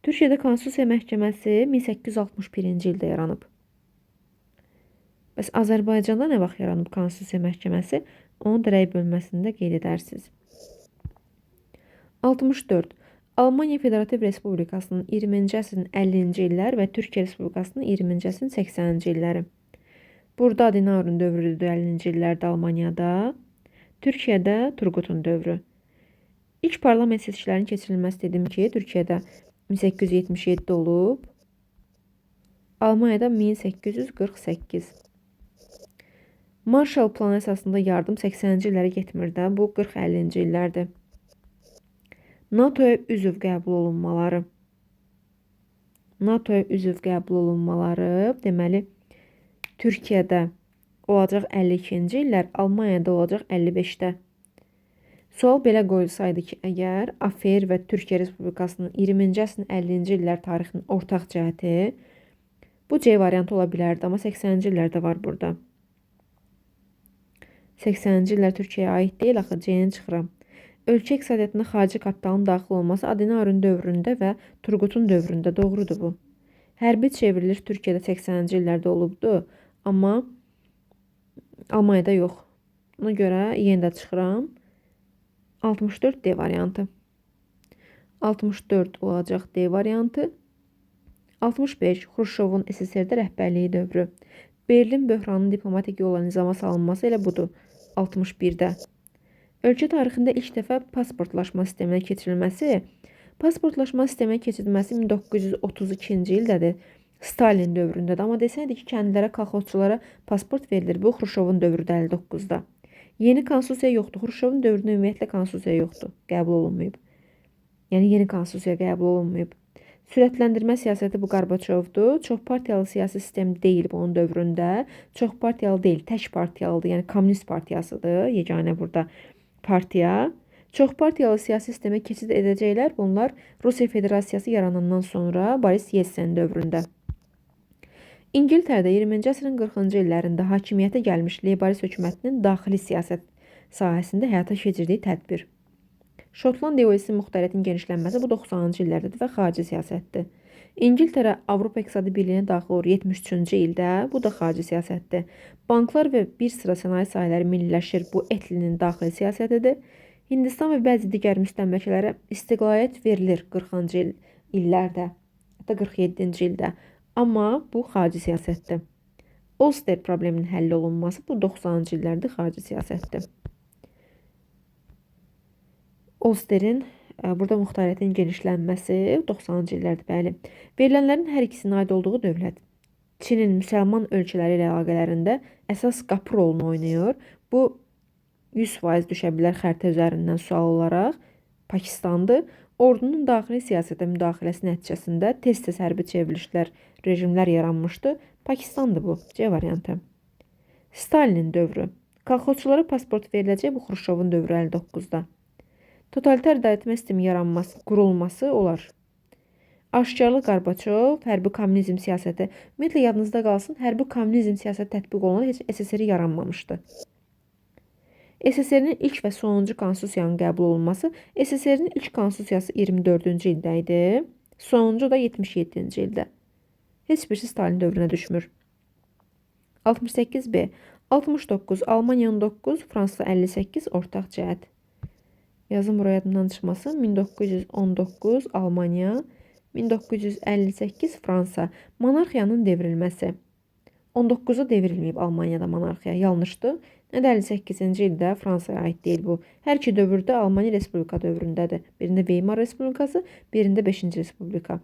Türkiyədə Konstitusiya məhkəməsi 1861-ci ildə yaranıb. Bəs Azərbaycanda nə vaxt yaranıb Konstitusiya məhkəməsi? Onu da rəy bölməsində qeyd edərsiniz. 64. Almaniya Federativ Respublikasının 20-ci əsrin 50-ci illər və Türkiyə Respublikasının 20-ci əsrin 80-ci illəri. Burada Adenauer'un dövrüdür 50-ci illərdə Almaniyada. Türkiyədə Turgutun dövrü. İlk parlament seçkilərinin keçirilməsi dedim ki, Türkiyədə 1877 olub. Almaniyada 1848. Marshall planı əsasında yardım 80-ci illərə getmir də, bu 40-50-ci illərdir. NATO'ya üzv qəbul olunmaları. NATO'ya üzv qəbul olunmaları, deməli, Türkiyədə olacaq 52-ci illər, Almaniyada olacaq 55-də. Sual belə qoyulsaydı ki, əgər AFER və Türkiyə Respublikasının 20-ci əsrin 50-ci illər tarixinin ortaq cəhəti, bu C variantı ola bilərdi, amma 80-ci illərdə var burada. 80-ci illər Türkiyəyə aid deyil, axı C-ni çıxıram. Ölkə iqtisadiyyatına xarici kapitalın daxil olması Adenauer'un dövründə və Turgutun dövründə doğrudur bu. Hərbi çevriliş Türkiyədə 80-ci illərdə olubdu, amma Almaniyada yox. Ona görə yenə də çıxıram. 64 D variantı. 64 olacaq D variantı. 65 Xruşovun SSR-də rəhbərliyi dövrü. Berlin böhranının diplomatik yolla nizama salınması elə budur. 61-də. Ölkə tarixində ilk dəfə pasportlaşma sisteminə keçirilməsi, pasportlaşma sisteminə keçirilməsi 1932-ci ildədir. Stalin dövründədir. Amma desəydi ki, kəndlərə, kolxozçulara pasport verilir. Bu Xruşovun dövrüdə 59-da. Yeni konstitusiya yoxdur. Xruşovun dövründə ümumiyyətlə konstitusiya yoxdur. Qəbul olunmayıb. Yəni yeni konstitusiya qəbul olunmayıb. Sürətləndirmə siyasəti bu Qarbaçovdur. Çox partiyalı siyasi sistem deyil bunun dövründə. Çox partiyalı deyil, tək partiyalıdır. Yəni Kommunist partiyasıdır. Yeganə burada partiya. Çox partiyalı siyasi sistemə keçid edəcəklər. Bunlar Rusiya Federasiyası yaranandan sonra Boris Yeltsin dövründə. İngiltərədə 20-ci əsrin 40-cı illərində hakimiyyətə gəlmiş Leyborist hökumətinin daxili siyasət sahəsində həyata keçirdiyi tədbir. Şotlandiya Uelsinin muxtariyyətin genişlənməsi bu 90-cı illərdədir və xarici siyasətdir. İngiltərə Avropa İqtisadi Birliyinə daxil olur 73-cü ildə, bu da xarici siyasətdir. Banklar və bir sıra sənaye sahələri milliləşir, bu Etlinin daxili siyasətidir. Hindistan və bəzi digər müstəmləkələrə istiqlaliyyət verilir 40-cı illərdə, hətta 47-ci ildə. Amma bu xarici siyasətdir. Ulster probleminin həll olunması bu 90-cı illərdə xarici siyasətdir. Ulsterin burada muxtariyyətin genişlənməsi 90-cı illərdir, bəli. Verilənlərin hər ikisinin aid olduğu dövlət Çinin müsəlman ölkələri ilə əlaqələrində əsas qapı rolunu oynayır. Bu 100% düşə bilər xəritə üzərindən sual olaraq Pakistandır. Ordunun daxili siyasətə müdaxiləsi nəticəsində tez-tez hərbi çevrilişlər, rejimlər yaranmışdı. Pakistandır bu, C variantı. Stalinin dövrü. Kolxozçulara pasport veriləcək, bu Xruşovun dövrü 59-da. Totalitar idarəetmə sistemi yaranması, qurulması olar. Aşkarlı Qarbaçov, hərbi kommunizm siyasəti. Ümumiyyətlə yadınızda qalsın, hərbi kommunizm siyasəti tətbiq olunanda heç SSR yaranmamışdı. SSR-nin ilk və sonuncu konstitusiyanın qəbul olunması, SSR-nin ilk konstitusiyası 24-cü ildə idi, sonuncu da 77-ci ildə. Heç birisi Stalin dövrünə düşmür. 68B, 69, Almaniya 19, Fransa 58, ortaq cəhət. Yazım buraya yadımdan çıxmasın. 1919 Almaniya, 1958 Fransa. Monarxiyanın devrilməsi. 19-a devrilməyib Almaniyada monarxiya. Yanlışdır. Nə də 58-ci ildə Fransaya aid deyil bu. Hər iki dövrdə Almaniya Respublika dövründədir. Birində Weimar Respublikası, birində 5-ci Respublika.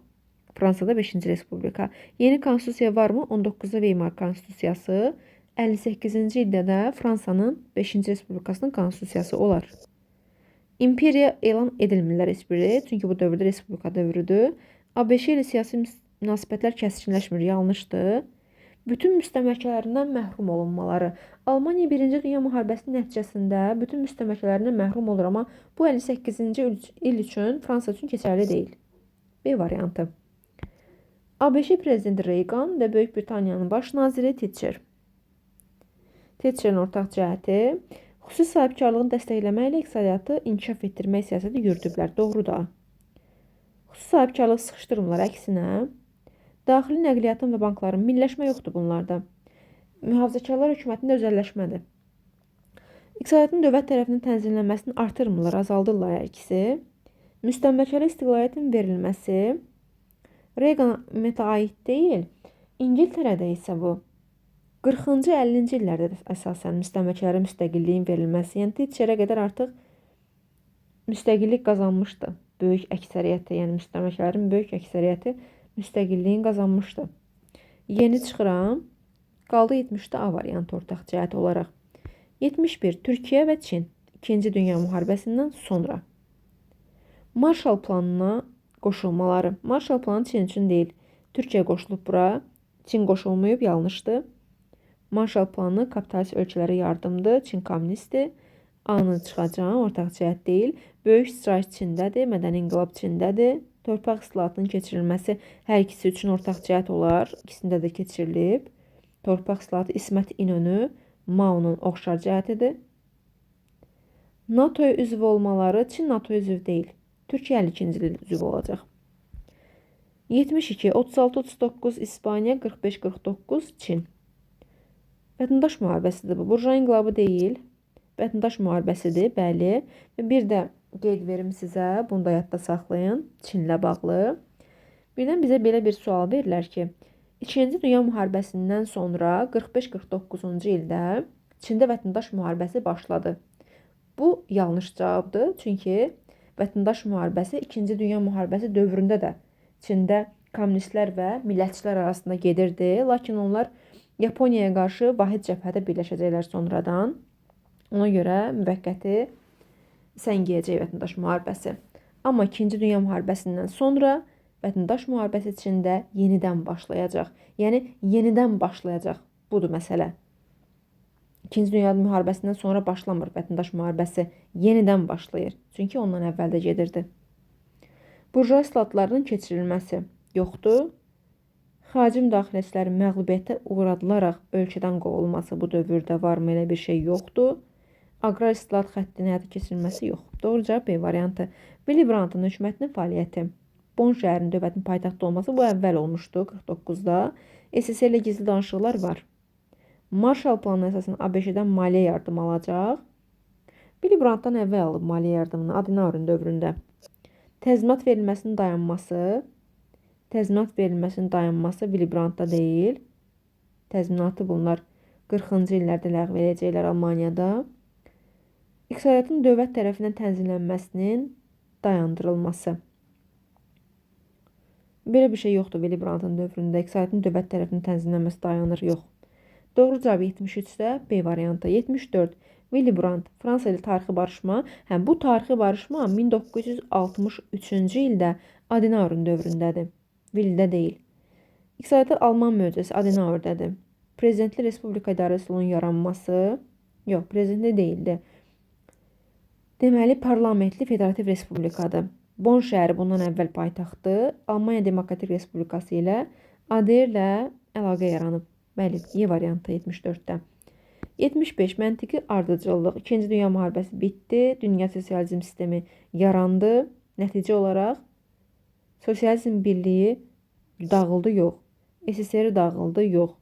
Fransada 5-ci Respublika. Yeni konstitusiya varmı? 19-da Weimar konstitusiyası, 58-ci ildə də Fransanın 5-ci Respublikasının konstitusiyası olar. İmperiya elan edilmirlər heç biri, çünki bu dövrdə Respublika dövrüdür. ABŞ ilə siyasi münasibətlər kəskinləşmir, yanlışdır. Bütün müstəmləkələrindən məhrum olunmaları. Almaniya 1-ci Dünya müharibəsinin nəticəsində bütün müstəmləkələrindən məhrum olur, amma bu 58-ci il üçün Fransa üçün keçərli deyil. B variantı. ABŞ prezidenti Reagan və Böyük Britaniyanın baş naziri Thatcher. Thatcherin ortaq cəhəti xüsusi sahibkarlığını dəstəkləməklə iqtisadiyyatı inkişaf etdirmək siyasəti yürüdüblər. Doğrudur. Xüsusi sahibkarlıq sıxışdırmırlar, əksinə. Daxili nəqliyyatın və bankların birləşmə yoxdur bunlarda. Mühafizəkarlar hökumətində özəlləşmədir. İqtisadiyyatın dövlət tərəfindən tənzimlənməsini artırmırlar, azaldırlar hər ikisi. Müstəmləkələrə istiqlaliyyətin verilməsi Reagan ümumiyyətlə aid deyil. İngiltərədə isə bu 40-cı, 50-ci illərdə əsasən müstəmləkələrə müstəqilliyin verilməsi, yəni Thatcherə qədər artıq müstəqillik qazanmışdı. Böyük əksəriyyəti, yəni müstəmləkələrin böyük əksəriyyəti müstəqilliyin qazanmışdı. Yeni çıxıram. Qaldı 70-də A variantı ortaq cəhət olaraq. 71. Türkiyə və Çin 2-ci Dünya müharibəsindən sonra. Marshall planına qoşulmaları. Marshall planı Çin üçün deyil. Türkiyə qoşulub bura. Çin qoşulmayıb, yanlışdır. Marshall planı kapitalist ölkələrə yardımdır. Çin kommunistdir. A-nı çıxacağım, ortaq cəhət deyil. Böyük istirahət Çindədir, mədəni inqilab Çindədir. Torpaq islahatının keçirilməsi hər ikisi üçün ortaq cəhət olar. İkisində də keçirilib. Torpaq islahatı İsmət İnönü, Mao'nun oxşar cəhətidir. NATO-ya üzv olmaları. Çin NATO-ya üzv deyil. Türkiyə 52-ci il üzv olacaq. 72, 36-39 İspaniya, 45-49 Çin. Vətəndaş müharibəsidir bu. Burjuva inqilabı deyil. Vətəndaş müharibəsidir, bəli. Və bir də qeyd verim sizə, bunu da yadda saxlayın, Çinlə bağlı. Birdən bizə belə bir sual verirlər ki, 2-ci Dünya müharibəsindən sonra 45-49-cu ildə Çində vətəndaş müharibəsi başladı. Bu yanlış cavabdır, çünki vətəndaş müharibəsi 2-ci Dünya müharibəsi dövründə də Çində kommunistlər və millətçilər arasında gedirdi. Lakin onlar Yaponiyaya qarşı vahid cəbhədə birləşəcəklər sonradan. Ona görə müvəqqəti səngiyəcək vətəndaş müharibəsi. Amma 2-ci Dünya müharibəsindən sonra vətəndaş müharibəsi Çində yenidən başlayacaq. Yəni, yenidən başlayacaq. Budur məsələ. 2-ci Dünya müharibəsindən sonra başlamır vətəndaş müharibəsi. Yenidən başlayır. Çünki ondan əvvəldə gedirdi. Burjuva islahatlarının keçirilməsi yoxdur. Xarici müdaxiləçilərin məğlubiyyətə uğradılaraq ölkədən qovulması bu dövrdə varmı, elə bir şey yoxdur. Aqrar islahat xəttinin həyata keçirilməsi yox. Doğru cavab B variantı. Willy Brandtın hökumətinin fəaliyyəti. Bonn şəhərinin dövlətin paytaxtı olması bu əvvəl olmuşdu 49-da. SSR ilə gizli danışıqlar var. Marshall planına əsasən ABŞ-dən maliyyə yardım alacaq. Willy Brandtdan əvvəl alıb maliyyə yardımını Adenauer'in dövründə. Təzminat verilməsinin dayanması Willy Brandtda deyil. Təzminatı bunlar 40-cı illərdə ləğv edəcəklər Almaniyada. İqtisadiyyatın dövlət tərəfindən tənzimlənməsinin dayandırılması. Belə bir şey yoxdur Willy Brandtın dövründə. İqtisadiyyatın dövlət tərəfindən tənzimlənməsi dayanır, yox. Doğru cavab 73-də B variantı. 74. Willy Brandt, Fransa ilə tarixi barışma. Bu tarixi barışma 1963-cü ildə Adenauer'in dövründədir. Willy'də deyil. İqtisadiyyatı Alman möcüzəsi Adenauer'dədir. Prezidentli Respublika idarəsinin yaranması, yox, prezidentli deyildi. Deməli, parlamentli federativ respublikadır. Bonn şəhəri bundan əvvəl paytaxtdır. Almaniya Demokratik Respublikası ilə ADR-lə əlaqə yaranıb. Bəli, Y variantı 74-də. 75. Məntiqi ardıcıllıq. 2-ci Dünya müharibəsi bitdi. Dünya sosializm sistemi yarandı. Nəticə olaraq sosializm birliyi dağıldı, yox. SSR dağıldı, yox.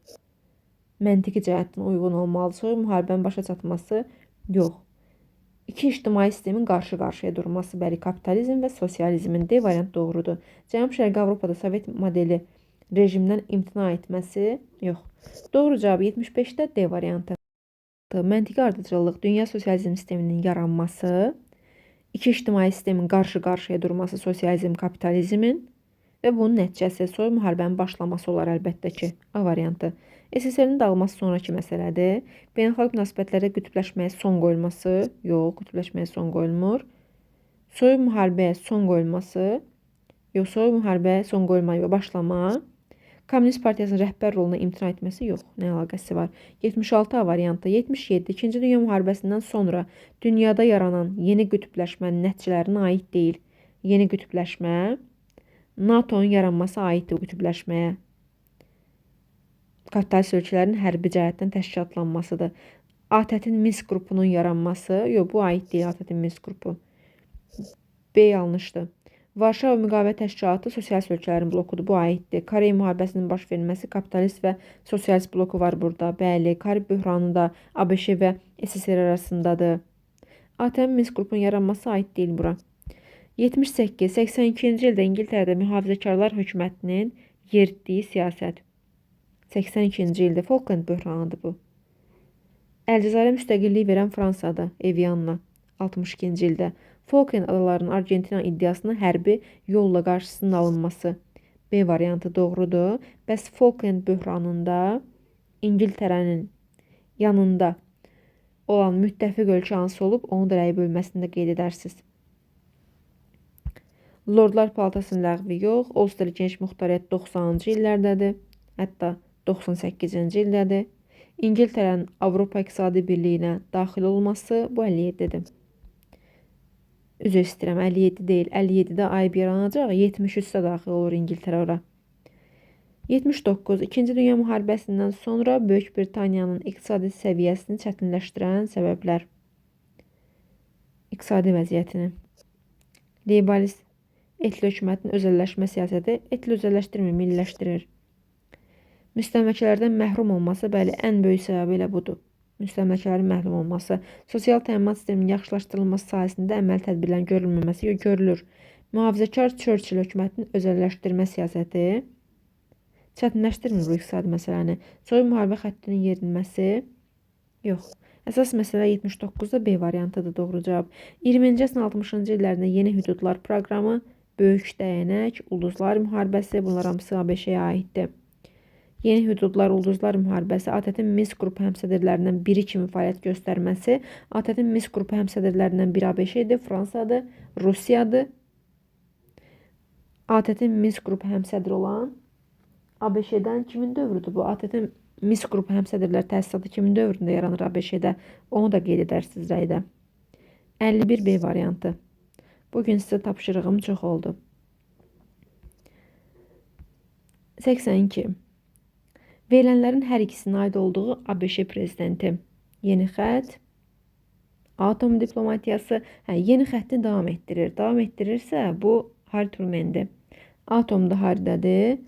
Məntiqi cəhətdən uyğun olmalıdır. Müharibənin başa çatması, yox. İki ictimai sistemin qarşı-qarşıya durması, bəli, kapitalizm və sosializmin D variant doğrudur. Cənub-Şərqi Avropada Sovet modeli Rejimdən imtina etməsi yox. Doğru cavab 75-də D variantı. Məntiqi ardıcıllıq dünya sosializm sisteminin yaranması, iki ictimai sistemin qarşı-qarşıya durması sosializm, kapitalizmin və bunun nəticəsi soyuq müharibənin başlaması olar əlbəttə ki. A variantı. SSR-nin dağılması sonraki məsələdir. Beynəlxalq münasibətlərdə qütbləşməyə son qoyulması, yox, qütbləşməyə son qoyulmur. Soyuq müharibəyə son qoyulması, yox, soyuq müharibəyə son qoyulma və başlama. Komünist Partiyasının rəhbər roluna imtina etməsi yox, nə əlaqəsi var? 76 A variantı. 77. İkinci Dünya müharibəsindən sonra dünyada yaranan yeni qütbləşmənin nəticələrinə aid deyil. Yeni qütbləşmə NATO'nun yaranması aiddir qütbləşməyə. Kapitalist ölkələrin hərbi cəhətdən təşkilatlanmasıdır. ATƏT-in Minsk qrupunun yaranması, yox, bu aid deyil ATƏT-in Minsk qrupu. B yanlışdır. Varşava Müqavimət Təşkilatı sosialist ölkələrin blokudur, bu aiddir. Korey müharibəsinin baş verilməsi kapitalist və sosialist bloku var burada. Bəli, Karib böhranı da ABŞ və SSR arasındadır. ATƏT Minsk qrupunun yaranması aid deyil bura. 78-82-ci ildə İngiltərədə mühafizəkarlar hökumətinin yeritdiyi siyasət. 82-ci ildə Falkland böhranıdır bu. Əlcəzairə müstəqillik verən Fransadır, Evianla. 62-ci ildə Falkland adalarının Argentina iddiasına hərbi yolla qarşısının alınması. B variantı doğrudur. Bəs Falkland böhranında İngiltərənin yanında olan müttəfiq ölkə hansı olub, onu da rəy bölməsində qeyd edərsiniz. Lordlar Palatasının ləğvi yox. Ulster Gənc Muxtariyyət 90-cı illərdədir. Hətta 98-ci ildədir. İngiltərənin Avropa İqtisadi Birliyinə daxil olması bu 57-dir. Üzr istəyirəm, 57 deyil. 57-də AİB yaranacaq, 73-də daxil olur İngiltərə ora. 79. İkinci Dünya müharibəsindən sonra Böyük Britaniyanın iqtisadi səviyyəsini çətinləşdirən səbəblər. İqtisadi vəziyyətini. Liberalist etli hökumətin özəlləşmə siyasəti etli özəlləşdirmir, milliləşdirir. Müstəmləkələrdən məhrum olması, bəli, ən böyük səbəbi elə budur. Müstəmləkələrin məhrum olması, sosial təminat sisteminin yaxşılaşdırılması sahəsində əməli tədbirlərin görülməməsi görülür. Mühafizəkar Churchill hökumətinin özəlləşdirmə siyasəti çətinləşdirmir bu iqtisadi məsələni. Soyuq müharibə xəttinin yerilməsi yox. Əsas məsələ 79-da B variantıdır, doğru cavab. 20-ci əsrin 60-cı illərində yeni hüdudlar proqramı, böyük dəyənək, ulduzlar müharibəsi, bunlar hamısı ABŞ-yə aiddir. Yeni hüdudlar, ulduzlar müharibəsi, ATƏT-in Minsk qrupu həmsədrlərindən biri kimi fəaliyyət göstərməsi, ATƏT-in Minsk qrupu həmsədrlərindən biri ABŞ-dir, Fransadır, Rusiyadır. ATƏT-in Minsk qrupu həmsədri olan ABŞ-dən kimin dövrüdür bu? ATƏT-in Minsk qrupu həmsədrlər təsisatı kimin dövründə yaranır ABŞ-də? Onu da qeyd edərsiniz rəydə. 51 B variantı. Bugün sizə tapşırığım çox oldu. 82. Verilənlərin hər ikisinin aid olduğu ABŞ prezidenti. Yeni xətt, atom diplomatiyası, yeni xətti davam etdirir. Davam etdirirsə, bu Harry Truman'dir. Atom da Harry'dədir.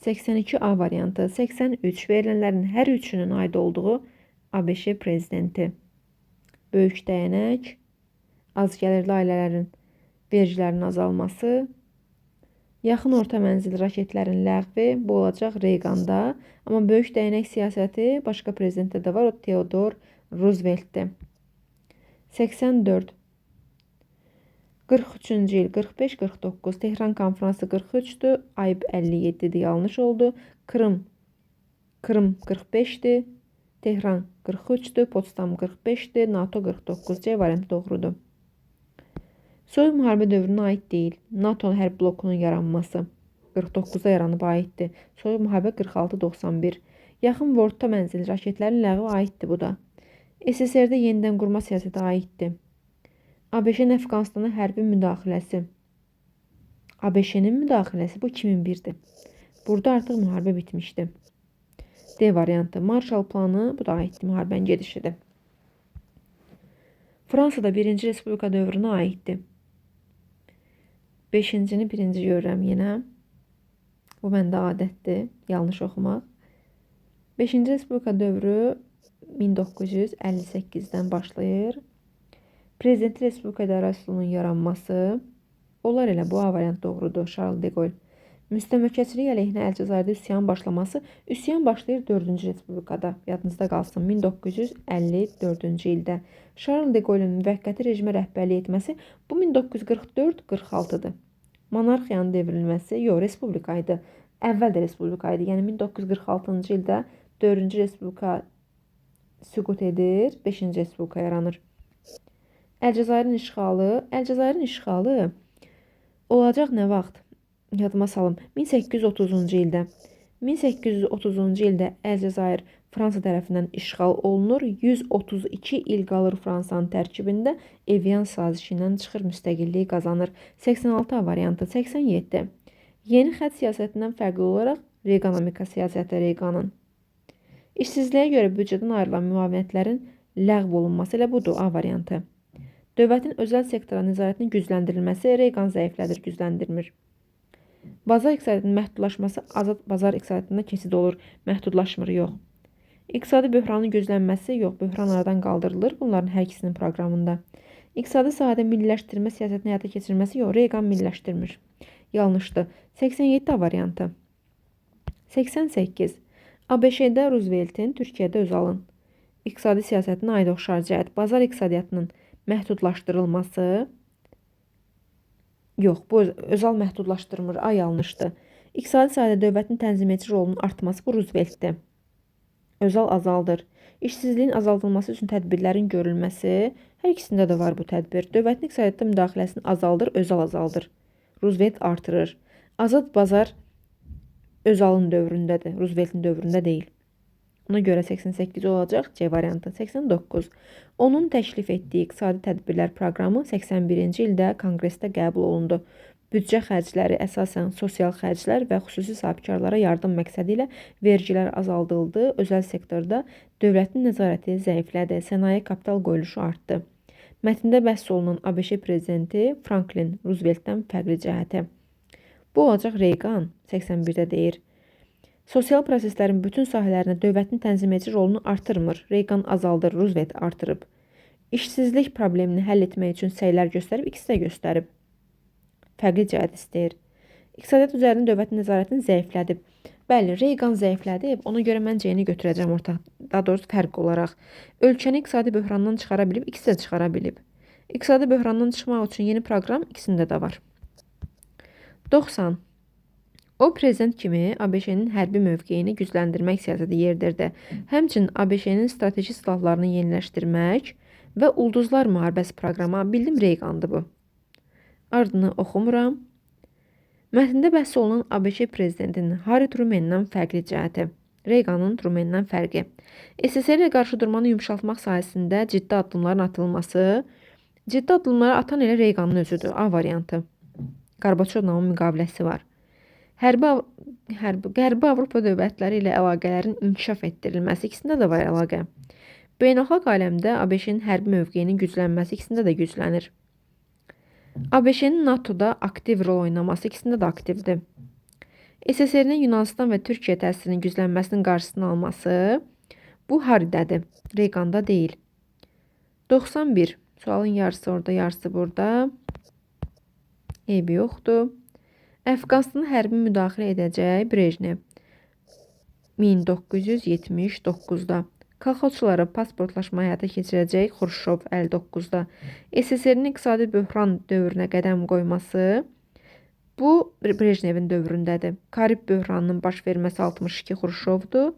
82 A variantı. 83. Verilənlərin hər üçünün aid olduğu ABŞ prezidenti. Böyük dəyənək, az gəlirli ailələrin vergilərinin azalması, yaxın orta mənzilli raketlərin ləğvi, bu olacaq Reaganda. Amma böyük dəyənək siyasəti başqa prezidentdə də var, o Theodore Roosevelt'dir. 84. 43-cü il 45-49. Tehran konfransı 43-dür, AİB 57-dir, yanlış oldu. Krım 45-dir, Tehran 43-dür, Potsdam 45-dir, NATO 49. C variantı doğrudur. Soyuq müharibə dövrünə aid deyil. NATO hərb blokunun yaranması 49-da yaranıb aiddir. Soyuq müharibə 46-91. Yaxın və orta mənzilli raketlərin ləğvi aiddir bu da. SSR-də yenidən qurma siyasəti aiddir. ABŞ-nin Əfqanistana hərbi müdaxiləsi. ABŞ-nin müdaxiləsi bu 2001-dir. Burada artıq müharibə bitmişdi. D variantı. Marshall planı, bu da aiddir, müharibənin gedişidir. Fransada 1-ci Respublika dövrünə aiddir. 5-cini 1-ci görürəm yenə. Bu məndə adətdir, yanlış oxumaq. 5-ci Respublika dövrü 1958-dən başlayır. Prezidentli Respublika İdarəçiliyinin yaranması. Onlar elə bu A variant doğrudur, Charles de Gaulle. Müstəmləkəçilik əleyhinə Əlcəzairdə üsyan başlaması. Üsyan başlayır 4-cü Respublikada. Yadınızda qalsın, 1954-cü ildə. Charles de Gaulle'ün müvəqqəti rejimə rəhbərlik etməsi bu 1944-46-dır. Monarxiyanın devrilməsi, yox, respublika idi. Əvvəl də respublika idi. Yəni 1946-cı ildə 4-cü Respublika süqut edir, 5-ci Respublika yaranır. Əlcəzairin işğalı olacaq nə vaxt? Yadıma salım. 1830-cu ildə. 1830-cu ildə Əlcəzair Fransa tərəfindən işğal olunur. 132 il qalır Fransanın tərkibində. Evian sazişi ilə çıxır, müstəqilliyi qazanır. 86 variantı, 87. Yeni xətt siyasətindən fərqli olaraq reqonomika siyasəti Reqanın. İşsizliyə görə büdcədən ayrılan müavinətlərin ləğv olunması elə budur, A variantı. Dövlətin özəl sektora nəzarətinin gücləndirilməsi Reqan zəiflədir, gücləndirmir. Bazar iqtisadiyyatının məhdudlaşması azad bazar iqtisadiyyatına keçid olur, məhdudlaşmır, yox. İqtisadi böhranın gözlənməsi, yox, böhran aradan qaldırılır bunların hər ikisinin proqramında. İqtisadi sahədə milliləşdirmə siyasətini həyata keçirməsi, yox, Reqan milliləşdirmir. Yanlışdır. 87 variantı. 88. ABŞ-də Ruzveltin, Türkiyədə Özalın iqtisadi siyasətinə aid oxşar cəhət. Bazar iqtisadiyyatının məhdudlaşdırılması. Yox, bu Özal məhdudlaşdırmır, A yanlışdır. İqtisadi sahədə dövlətin tənzimedici rolunun artması bu Ruzveltdir. Özal azaldır. İşsizliyin azaldılması üçün tədbirlərin görülməsi, hər ikisində də var bu tədbir. Dövlətin iqtisadiyyatda müdaxiləsini azaldır, Özal azaldır. Ruzvelt artırır. Azad bazar Özalın dövründədir, Ruzveltin dövründə deyil. Ona görə 88 olacaq, C variantı. 89. Onun təklif etdiyi iqtisadi tədbirlər proqramı 81-ci ildə konqresdə qəbul olundu. Büdcə xərcləri əsasən sosial xərclər və xüsusi sahibkarlara yardım məqsədi ilə vergilər azaldıldı. Özəl sektorda dövlətin nəzarəti zəiflədi, sənaye kapital qoyuluşu artdı. Mətndə bəhs olunan ABŞ prezidenti Franklin Ruzveltdən fərqli cəhəti. Bu olacaq Reqan 81-də deyir. Sosial proseslərin bütün sahələrinə dövlətin tənzimedici rolunu artırmır. Reqan azaldır, Ruzvelt artırıb. İşsizlik problemini həll etmək üçün səylər göstərib, ikisi də göstərib. Fərqli cəhət istəyir. İqtisadiyyat üzərində dövlətin nəzarətini zəiflədib. Bəli, Reqan zəiflədib, ona görə mən C-ni götürəcəm orta, daha doğrusu fərq olaraq. Ölkəni iqtisadi böhrandan çıxara bilib, ikisi də çıxara bilib. İqtisadi böhrandan çıxmaq üçün yeni proqram ikisində də var. 90. O prezident kimi ABŞ-nin hərbi mövqeyini gücləndirmək siyasəti yerdirdi. Həmçinin ABŞ-nin strateji silahlarını yeniləşdirmək və ulduzlar müharibəsi proqramı, bildim Reqandır bu. Ardını oxumuram. Mətndə bəhs olunan ABŞ prezidentinin Harry Truman'dan fərqli cəhəti. Reqanın Truman'dan fərqi. SSR ilə qarşı durmanı yumşaltmaq sahəsində ciddi addımların atılması. Ciddi addımları atan elə Reqanın özüdür. A variantı. Qarbaçovla onun müqaviləsi var. Qərbi Avropa dövlətləri ilə əlaqələrin inkişaf etdirilməsi, ikisində də var əlaqə. Beynəlxalq aləmdə ABŞ-nin hərbi mövqeyinin güclənməsi, ikisində də güclənir. ABŞ-nin NATO-da aktiv rol oynaması, ikisində də aktivdir. SSR-nin Yunanistan və Türkiyə təsirinin güclənməsinin qarşısını alması, bu Harridədir, Reqanda deyil. 91. Sualın yarısı orada, yarısı burada. Eybi yoxdur. Əfqanistana hərbi müdaxilə edəcək Brejnev 1979-da. Kolxozçulara pasportlaşma həyata keçirəcək Xruşov 59-da. SSR-nin iqtisadi böhran dövrünə qədəm qoyması bu Brejnevin dövründədir. Karib böhranının baş verməsi 62 Xruşovdur.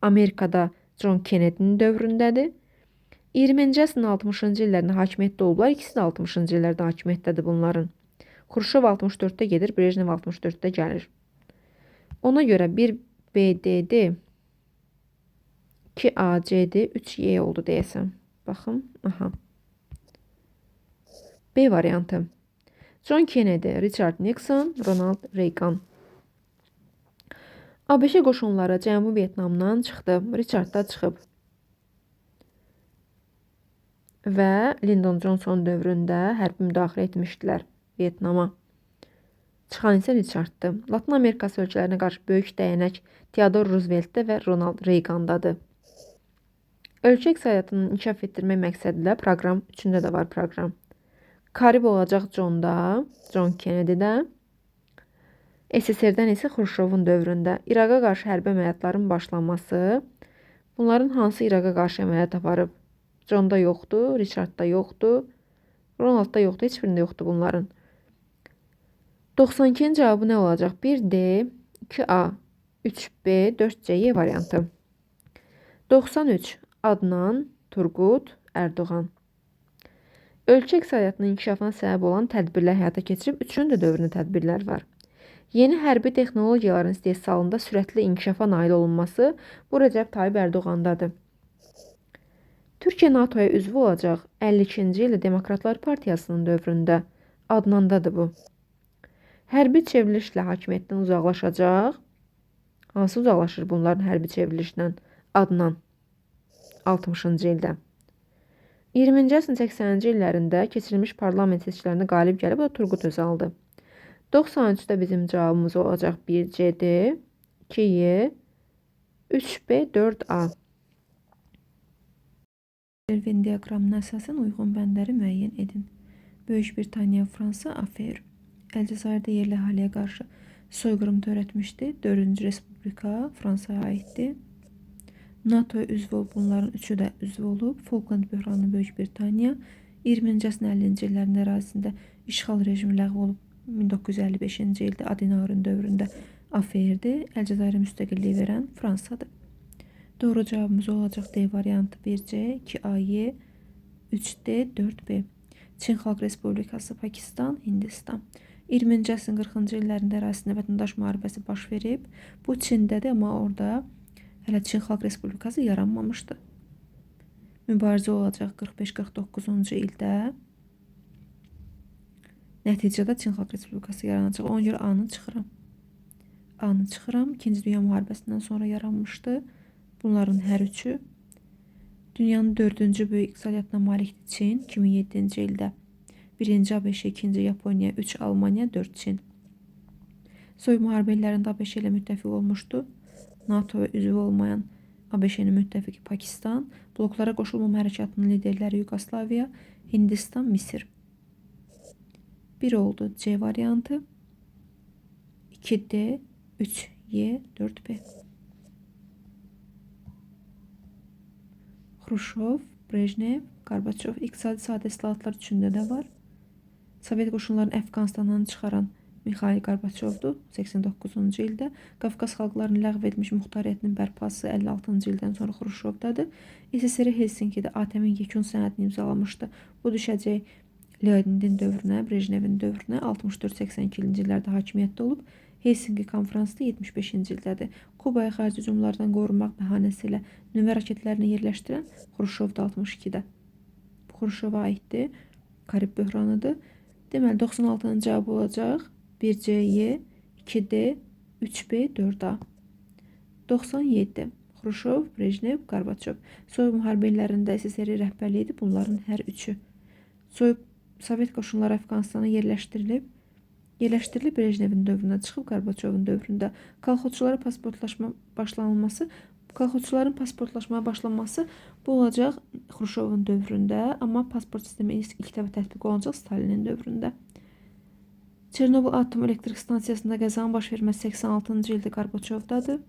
Amerikada John Kennedy'nin dövründədir. 20-ci əsrin 60-cı illərində hakimiyyətdə olublar. İkisi də 60-cı illərdə hakimiyyətdədir bunların. Xruşov 64-də gedir, Brejnev 64-də gəlir. Ona görə 1 BDD, 2 ACD, 3 Y oldu deyəsən. Baxın, aha. B variantı. John Kennedy, Richard Nixon, Ronald Reagan. ABŞ qoşunları Cənubi Vyetnamdan çıxdı. Richard da çıxıb. Və Lyndon Johnson dövründə hərbi müdaxilə etmişdilər Vyetnama. Çıxan isə Richarddır. Latin Amerikası ölkələrinə qarşı böyük dəyənək Theodore Rooseveltdə və Ronald Reagandadır. Ölkə iqtisadiyyatını inkişaf etdirmək məqsədilə proqram, üçündə də var proqram. Karib olacaq Johnda, John Kennedy'də. SSR-dən isə Xruşovun dövründə İraqa qarşı hərbi əməliyyatların başlanması. Bunların hansı İraqa qarşı əməliyyat aparıb? Jonda yoxdur, Richardda yoxdur, Ronaldda yoxdur, heç birində yoxdur bunların. 92-ci cavabı nə olacaq? 1D, 2A, 3B, 4C variantı. 93. Adnan, Turgut, Erdoğan. Ölkə iqtisadiyyatının inkişafına səbəb olan tədbirlər həyata keçirib, üçünün də dövründə tədbirlər var. Yeni hərbi texnologiyaların istehsalında sürətli inkişafa nail olunması bu Rəcəb Tayyip Erdoğandadır. Türkiyə NATO-ya üzv olacaq 52-ci ildə Demokratlar Partiyasının dövründə. Adnandadır bu. Hərbi çevrilişlə hakimiyyətdən uzaqlaşacaq. Hansı uzaqlaşır bunların hərbi çevrilişdən? Adnan. 60-cı ildə. 20-ci əsrin 80-ci illərində keçirilmiş parlament seçkilərində qalib gəlib, o da Turgut Özal'dır. 93-də bizim cavabımız olacaq 1C-dir, 2Y, 3B, 4A. Venn diaqramına əsasən uyğun bəndləri müəyyən edin. Böyük Britaniya, Fransa, AFR. Əlcəzairdə yerli əhaliyə qarşı soyqırım törətmişdi. 4-cü Respublika Fransaya aiddir. NATOya üzv olub, bunların üçü də üzv olub. Falkland böhranı Böyük Britaniya. 20-ci əsrin 50-ci illərində ərazisində işğal rejimi ləğv olub. 1955-ci ildə Adenauer'in dövründə AFR-dir. Əlcəzairə müstəqilliyi verən Fransadır. Doğru cavabımız olacaq D variantı 1C, 2AY, 3D, 4B. Çin Xalq Respublikası, Pakistan, Hindistan. 20-ci əsrin 40-cı illərində ərazisində vətəndaş müharibəsi baş verib. Bu Çindədir, amma orada hələ Çin Xalq Respublikası yaranmamışdı. Mübarizə olacaq 45-49-cu ildə. Nəticədə Çin Xalq Respublikası yaranacaq. Ona görə A-nı çıxıram. A-nı çıxıram. İkinci Dünya müharibəsindən sonra yaranmışdı. Bunların hər üçü. Dünyanın 4-cü böyük iqtisadiyyatına malikdir Çin 2007-ci ildə. 1-ci ABŞ, 2-ci Yaponiya, 3 Almaniya, 4 Çin. Soyuq müharibə illərində ABŞ ilə müttəfiq olmuşdu. NATOya üzv olmayan ABŞ-nin müttəfiqi Pakistan, bloklara qoşulmama hərəkatının liderləri Yugoslaviya, Hindistan, Misir. 1 oldu C variantı. 2D, 3Y, 4B. Xruşov, Brejnev, Gorbaçov iqtisadi sadə islahatlar üçündə də var. Sovet qoşunlarının Əfqanistandan çıxaran Mikhail Gorbaçovdur 89-cu ildə. Qafqaz xalqlarının ləğv edilmiş muxtariyyətinin bərpası 56-cı ildən sonra Xruşovdadır. SSR Helsinkidə ATƏM-in yekun sənədini imzalamışdı. Bu düşəcək Leonidin dövrünə, Brejnevin dövrünə 64-82-ci illərdə hakimiyyətdə olub. Helsinki konferansda 75-ci ildədir. Kubaya xarici hücumlardan qorunmaq bəhanəsi ilə nüvə raketlərini yerləşdirən Xruşovda 62-də. Bu Xruşova aiddir. Karib böhranıdır. Deməli 96-cı cavab olacaq 1C, 2D, 3B, 4A. 97. Xruşov, Brejnev, Gorbaçov. Soyuq müharibə illərində SSR rəhbərliyi idi bunların hər üçü. Sovet qoşunları Əfqanistana yerləşdirilib Brejnevin dövründə çıxıb Gorbaçovun dövründə. Kolxozçuların pasportlaşmaya başlanması bu olacaq Xruşovun dövründə, amma pasport sistemi ilk dəfə tətbiq olunacaq Stalinin dövründə. Çernobıl atom elektrik stansiyasında qəzanın baş verməsi 86-cı ildə Gorbaçovdadır.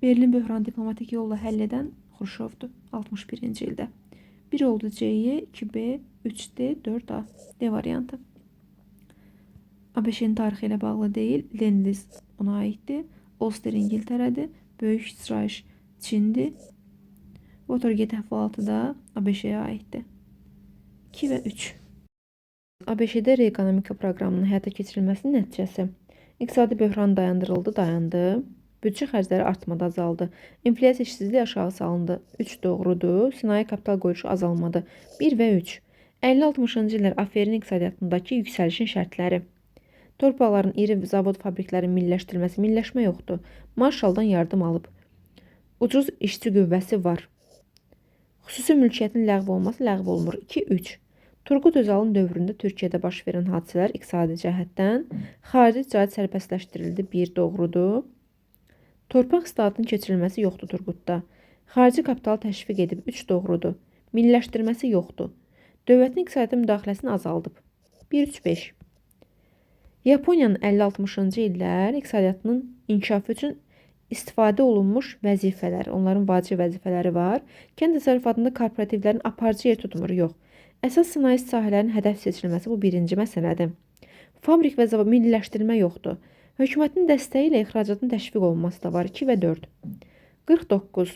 Berlin böhranı diplomatik yolla həll edən Xruşovdur 61-ci ildə. 1 oldu C-yə, 2B, 3D, 4A. D variantı. ABŞ-nin tarixi ilə bağlı deyil. Lend-Liz ona aiddir. Ulster İngiltərədir. Böyük İsrail Çindir. Watergate əhvalatı da ABŞ-yə aiddir. 2 və 3. ABŞ-də reekonomika proqramının həyata keçirilməsinin nəticəsi. İqtisadi böhran dayandı. Büdcə xərcləri artmadı, azaldı. İnflyasiya işsizliyi aşağı salındı. 3 doğrudur. Sənaye kapital qoyuluşu azalmadı. 1 və 3. 50-60-cı illər AFR-in iqtisadiyyatındakı yüksəlişin şərtləri. Torpaqların iri zavod fabriklərin milliləşdirilməsi, milliləşmə yoxdur. Marshalldan yardım alıb. Ucuz işçi qüvvəsi var. Xüsusi mülkiyyətin ləğv olması ləğv olunmur. 2-3. Turgut Özal'ın dövründə Türkiyədə baş verən hadisələr iqtisadi cəhətdən xarici ticarət sərbəstləşdirildi. 1 doğrudur. Torpaq islahatının keçirilməsi yoxdur Turgutda. Xarici kapital təşviq edib. 3 doğrudur. Milliləşdirməsi yoxdur. Dövlətin iqtisadi müdaxiləsini azaldıb. 1-3-5. Yaponiyanın 50-60-cı illər iqtisadiyyatının inkişafı üçün istifadə olunmuş vəzifələr, onların vacib vəzifələri var. Kənd təsərrüfatında kooperativlərin aparıcı yer tutmur, yox. Əsas sənaye sahələrinin hədəf seçilməsi bu birinci məsələdir. Fabrik və zavod milliləşdirmə yoxdur. Hökumətin dəstəyi ilə ixracatın təşviq olunması da var. 2 və 4. 49.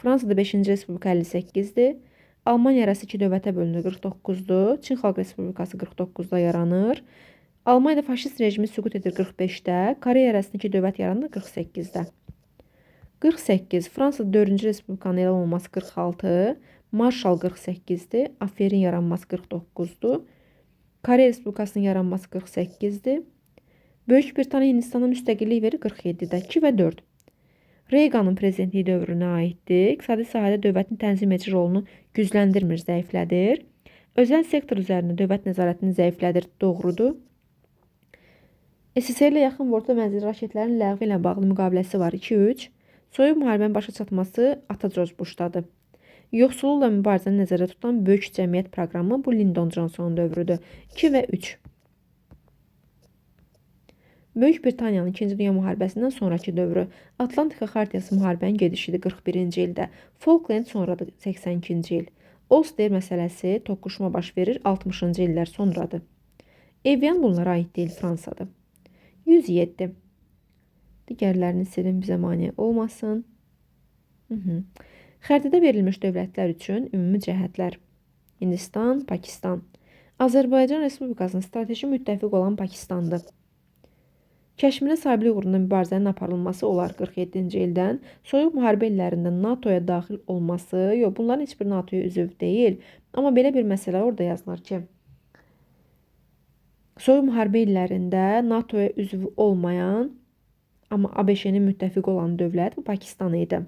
Fransada 5-ci Respublika 58-dir. Almaniya arası 2 dövlətə bölünür 49-dur. Çin Xalq Respublikası 49-da yaranır. Almaniyada faşist rejimi süqut edir 45-də. Koreya arasında 2 dövlət yaranır 48-də. 48. Fransada 4-cü Respublikanın elan olunması 46. Marşal 48-dir. Aferin yaranması 49-dur. Koreya Respublikasının yaranması 48-dir. Böyük Britaniya Hindistana müstəqillik verir 47-də. 2 və 4. Reaganın prezidentliyi dövrünə aiddir. İqtisadi sahədə dövlətin tənzim edici rolunu gücləndirmir, zəiflədir. Özəl sektor üzərində dövlət nəzarətini zəiflədir, doğrudur. SSR ilə yaxın və orta mənzilli raketlərin ləğvi ilə bağlı müqaviləsi var. 2-3. Soyuq müharibənin başa çatması ata George Bushdadır. Yoxsulluqla mübarizəni nəzərdə tutan böyük cəmiyyət proqramı bu Lyndon Johnsonun dövrüdür. 2 və 3. Böyük Britaniyanın 2-ci Dünya müharibəsindən sonraki dövrü. Atlantika Xartiyası müharibənin gedişidir 41-ci ildə. Falkland sonradır 82-ci il. Ulster məsələsi toqquşma baş verir 60-cı illər sonradır. Evian bunlara aid deyil, Fransadır. 107. Digərlərini silin, bizə mane olmasın. Xəritədə verilmiş dövlətlər üçün ümumi cəhətlər. Hindistan, Pakistan. Azərbaycan Respublikasının strateji müttəfiq olan Pakistandır. Kəşmirə sahiblik uğrunda mübarizənin aparılması olar 47-ci ildən. Soyuq müharibə illərində NATO-ya daxil olması, yox, bunların heç bir NATO-ya üzv deyil. Amma belə bir məsələ orada yazılır ki, soyuq müharibə illərində NATO-ya üzv olmayan, amma ABŞ-nin müttəfiq olan dövlət bu Pakistan idi.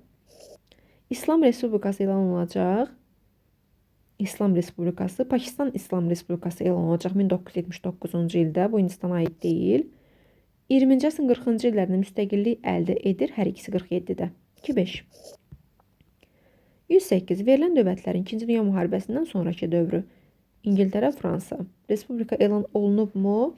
İslam Respublikası elan olunacaq. İslam Respublikası, Pakistan İslam Respublikası elan olacaq 1979-cu ildə. Bu Hindistana aid deyil. 20-ci əsrin 40-cı illərində müstəqillik əldə edir, hər ikisi 47-də. 2-5. 108. Verilən dövlətlərin 2-ci Dünya müharibəsindən sonraki dövrü. İngiltərə, Fransa. Respublika elan olunubmu?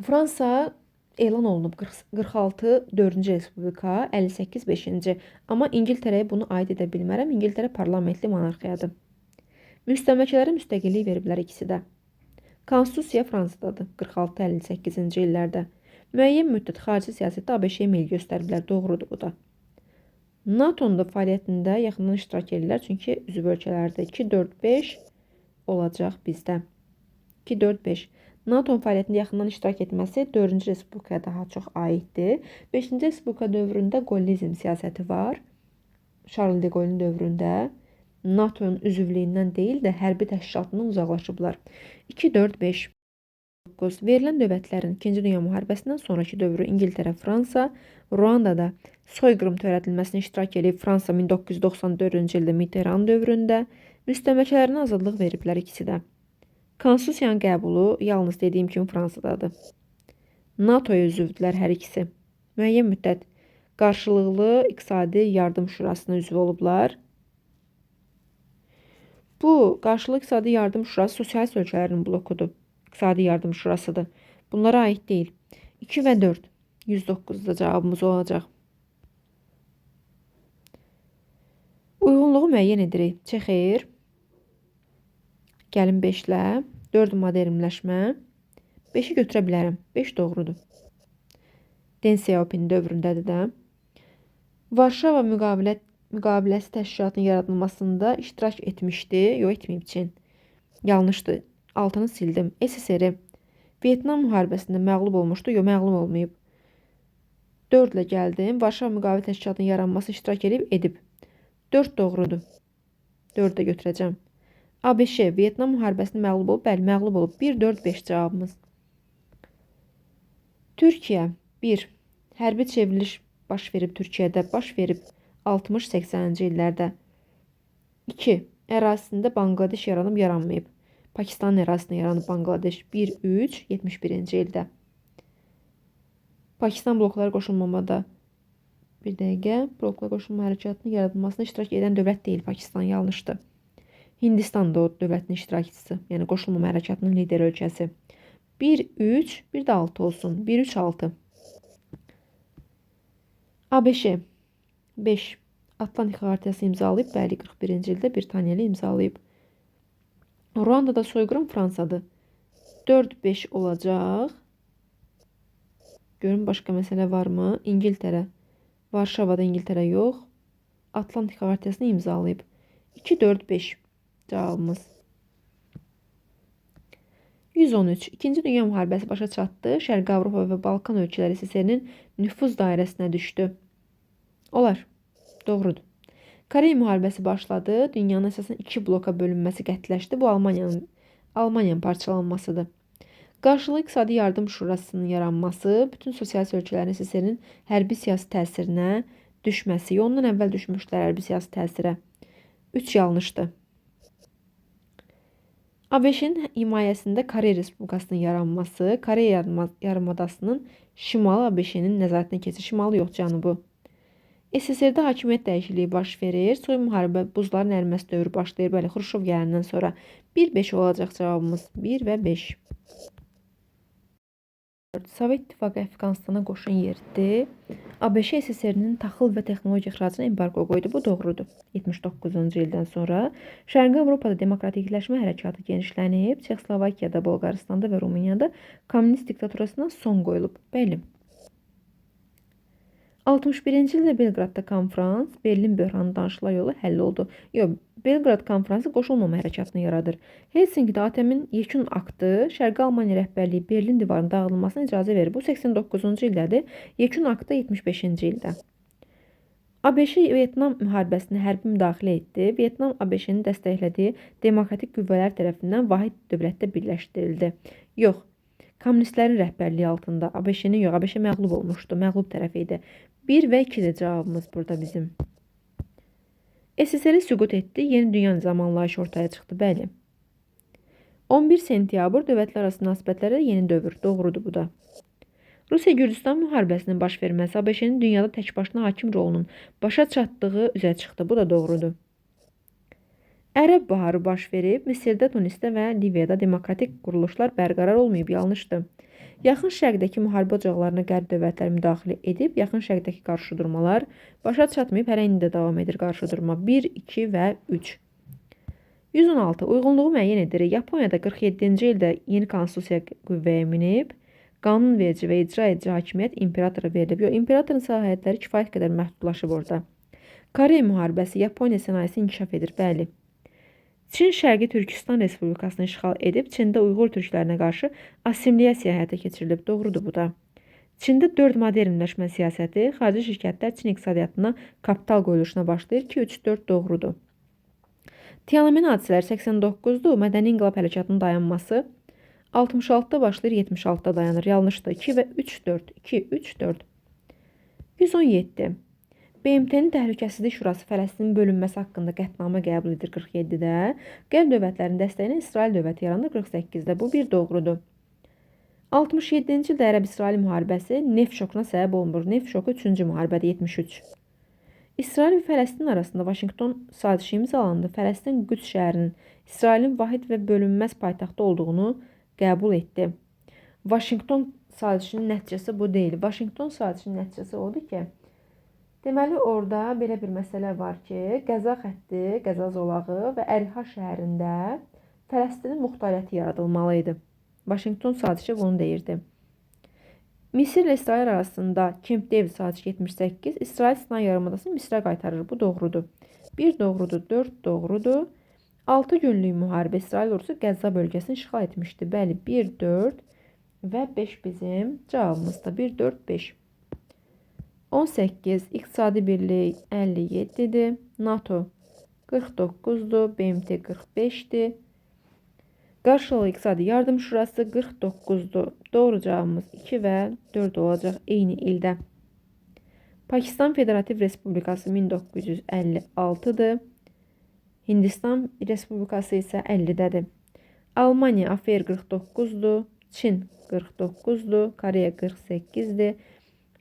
Fransa elan olunub 46 4-cü Respublika, 58 5-ci. Amma İngiltərəyə bunu aid edə bilmərəm. İngiltərə parlamentli monarxiyadır. Müstəmləkələrə müstəqillik veriblər ikisi də. Konstitusiya Fransadadır 46-58-ci illərdə. Müəyyən müddət xarici siyasətdə ABŞ-yə meyil göstəriblər, doğrudur bu da. NATO-nun da fəaliyyətində yaxından iştirak edirlər, çünki üzv ölkələrdə 2-4-5 olacaq bizdə. 2-4-5. NATO-nun fəaliyyətində yaxından iştirak etməsi 4-cü Respublikaya daha çox aiddir. 5-ci Respublika dövründə qollizm siyasəti var. Charles de Gaulle'nin dövründə NATO-nun üzvlüyündən deyil də hərbi təşkilatından uzaqlaşıblar. 2-4-5. Verilən dövlətlərin 2-ci Dünya müharibəsindən sonraki dövrü İngiltərə, Fransa, Ruandada soyqırım törədilməsinə iştirak edib Fransa 1994-cü ildə Mitterrand dövründə müstəmləkələrinə azadlıq veriblər ikisi də. Konstitusiyanın qəbulu yalnız dediyim kimi Fransadadır. NATO-ya üzvdülər hər ikisi. Müəyyən müddət qarşılıqlı iqtisadi yardım şurasına üzv olublar. Bu qarşılıqlı iqtisadi yardım şurası sosialist ölkələrin blokudur. İqtisadi yardım şurasıdır. Bunlara aid deyil. 2 və 4. 109-da cavabımız olacaq. Uyğunluğu müəyyən edirik. Çexir. Gəlin 5-lə. 4 modernləşmə. 5-i götürə bilərəm. 5 doğrudur. Deng Xiaoping dövründədir də. Varşava müqaviləsi təşkilatının yaradılmasında iştirak etmişdi. Yox, etməyib Çin. Yanlışdır. Altını sildim. SSR Vyetnam müharibəsində məğlub olmuşdu. Yox, məğlub olmayıb. 4 ilə gəldim. Varşava müqavilə təşkilatının yaranması iştirak edib. 4 doğrudur. 4 də götürəcəm. ABŞ Vyetnam müharibəsində məğlub olub. Bəli, məğlub olub. 1-4-5 cavabımız. Türkiyə 1. Hərbi çevriliş baş verib Türkiyədə. Baş verib 60-80-ci illərdə. 2. Ərazisində Bangladeş yaranıb, yaranmayıb. Pakistanın ərazisində yaranıb Bangladeş 1-3 71-ci ildə. Pakistan bloklara qoşulmamada bir dəqiqə bloklara qoşulma hərəkatının yaradılmasına iştirak edən dövlət deyil. Pakistan yanlışdır. Hindistan da o dövlətin iştirakçısı, yəni qoşulmama hərəkatının lider ölkəsi. 1, 3, bir de 6 olsun. 1, 3, 6. ABŞ 5. Atlantik Xəritəsi imzalayıb. Bəli, 41-ci ildə Britaniya ilə imzalayıb. Ruandada soyqırım Fransadır. 4, 5 olacaq. Görün başqa məsələ varmı? İngiltərə. Varşavada İngiltərə yox. Atlantik Xəritəsini imzalayıb. 2, 4, 5 cavabımız. 113. İkinci Dünya müharibəsi başa çatdı. Şərqi Avropa və Balkan ölkələri SSR-nin nüfuz dairəsinə düşdü. Olar. Doğrudur. Koreya müharibəsi başladı. Dünyanın əsasən 2 bloka bölünməsi qətləşdi. Bu Almaniyanın parçalanmasıdır. Qarşılıqlı İqtisadi Yardım Şurasının yaranması, bütün sosialist ölkələrin SSR-nin hərbi siyasi təsirinə düşməsi. Ondan əvvəl düşmüşlər hərbi siyasi təsirə. 3 yanlışdır. ABŞ-nin himayəsində Koreya Respublikasının yaranması, Koreya yarımadasının şimalı ABŞ-nin nəzarətinə keçir. Şimalı yox, cənubu. SSR-də hakimiyyət dəyişikliyi baş verir. Soyuq müharibə, buzların əriməsi dövrü başlayır. Bəli, Xruşov gələndən sonra 1-5 olacaq cavabımız. 1 və 5. Sovet İttifaqı Əfqanistana qoşun yeridi. ABŞ SSR-nin taxıl və texnologiya ixracına embargo qoydu. Bu doğrudur. 79-cu ildən sonra Şərqi Avropada demokratikləşmə hərəkatı genişlənib. Çexoslovakiyada, Bolqarıstanda və Rumuniyada kommunist diktaturasına son qoyulub. Bəli. 61-ci ildə Belqradda konfrans, Berlin böhranı danışıqlar yolu həll oldu. Yox, Belqrad konfransı qoşulmama hərəkatını yaradır. Helsinkidə ATƏM-in yekun aktı Şərqi Almaniya rəhbərliyi Berlin divarının dağılmasına icazə verir. Bu 89-cu ildədir. Yekun aktı 75-ci ildə. ABŞ Vyetnam müharibəsinə hərbi müdaxilə etdi. Vyetnam ABŞ-nin dəstəklədiyi demokratik qüvvələr tərəfindən vahid dövlətdə birləşdirildi. Yox, kommunistlərin rəhbərliyi altında ABŞ-nin yox, ABŞ məğlub olmuşdu, məğlub tərəf idi. 1 və 2-dir cavabımız burada bizim. SSR süqut etdi, yeni dünya nizam anlayışı ortaya çıxdı, bəli. 11 sentyabr dövlətlər arası münasibətlərdə yeni dövr, doğrudur bu da. Rusiya-Gürcüstan müharibəsinin baş verməsi ABŞ-nin dünyada təkbaşına hakim rolunun başa çatdığı üzə çıxdı, bu da doğrudur. Ərəb baharı baş verib, Misirdə, Tunisdə və Liviyada demokratik quruluşlar bərqərar olmayıb, yanlışdır. Yaxın Şərqdəki müharibə ocaqlarına qərb dövlətləri müdaxilə edib, Yaxın Şərqdəki qarşıdurmalar başa çatmayıb, hələ indi də davam edir qarşıdurma. 1, 2 və 3. 116. Uyğunluğu müəyyən edir. Yaponiyada 47-ci ildə yeni konstitusiya qüvvəyə minib, qanunverici və icra edici hakimiyyət imperatora verilib. Yox, imperatorun səlahiyyətləri kifayət qədər məhdudlaşıb orada. Koreya müharibəsi Yaponiya sənayesini inkişaf edir, bəli. Çin Şərqi Türkistan Respublikasını işğal edib, Çində Uyğur türklərinə qarşı assimiliyasiya həyata keçirilib. Doğrudur bu da. Çində 4 modernləşmə siyasəti, xarici şirkətlər Çin iqtisadiyyatına kapital qoyuluşuna başlayır. 2, 3, 4 doğrudur. Tiananmen hadisələri 89-dur. Mədəni inqilab hərəkatının dayanması 66-da başlayır, 76-da dayanır. Yanlışdır. 2 və 3, 4. 2, 3, 4. 117. BMT-nin Təhlükəsizlik Şurası Fələstinin bölünməsi haqqında qətnamə qəbul edir 47-də. Qərb dövlətlərinin dəstəyinə İsrail dövləti yaranır 48-də. Bu bir doğrudur. 67-ci ildə Ərəb-İsrail müharibəsi neft şokuna səbəb olmur. Neft şoku 3-cü müharibədə 73. İsrail və Fələstin arasında Vaşinqton sazişi imzalandı. Fələstin Qüds şəhərinin İsrailin vahid və bölünməz paytaxtı olduğunu qəbul etdi. Vaşinqton sazişinin nəticəsi bu deyil. Vaşinqton sazişinin nəticəsi odur ki, deməli, orada belə bir məsələ var ki, Qəza xətti, Qəza zolağı və Əriha şəhərində Fələstinin muxtariyyəti yaradılmalı idi. Vaşinqton sazişi bunu deyirdi. Misir ilə İsrail arasında Camp David sazişi 78, İsrail Sinay yarımadasını Misrə qaytarır. Bu doğrudur. 1 doğrudur, 4 doğrudur. 6 günlük müharibə İsrail ordusu Qəzza bölgəsini işğal etmişdi. Bəli, 1, 4 və 5 bizim cavabımızda. 1, 4, 5. 18. İqtisadi Birlik 57-dir. NATO 49-dur. BMT 45-dir. Qarşılıqlı İqtisadi Yardım Şurası 49-dur. Doğru cavabımız 2 və 4 olacaq eyni ildə. Pakistan Federativ Respublikası 1956-dır. Hindistan Respublikası isə 50-dədir. Almaniya AFR 49-dur. Çin 49-dur. Koreya 48-dir.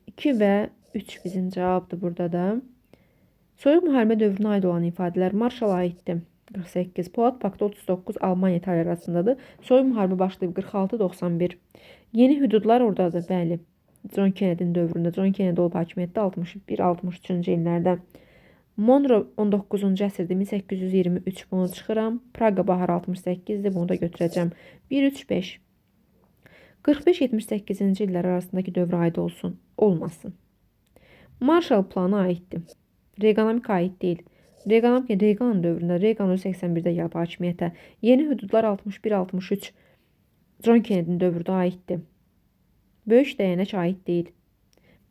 2 və 3 bizim cavabdır burada da. Soyuq müharibə dövrünə aid olan ifadələr Marshall aiddir. 48. Polat Paktı 39 Almanya İtaliya arasındadır. Soyuq müharibə başlayıb 46-91. Yeni hüdudlar oradadır, bəli. John Kennedy'nin dövründə. John Kennedy olub hakimiyyətdə 61-63-cü illərdə. Monroe 19-cu əsrdə 1823 bunu çıxıram. Praqa bahar 68-dir, bunu da götürəcəm. 1-3-5. 45-78-ci illər arasındakı dövrə aid olsun, olmasın. Marshall planı aiddir. Reqanomika aid deyil. Reqanın dövründə, Reqan 81-də gəlib hakimiyyətə. Yeni hüdudlar 61-63 John Kennedy'nin dövründə aiddir. Böyük dəyənək aid deyil.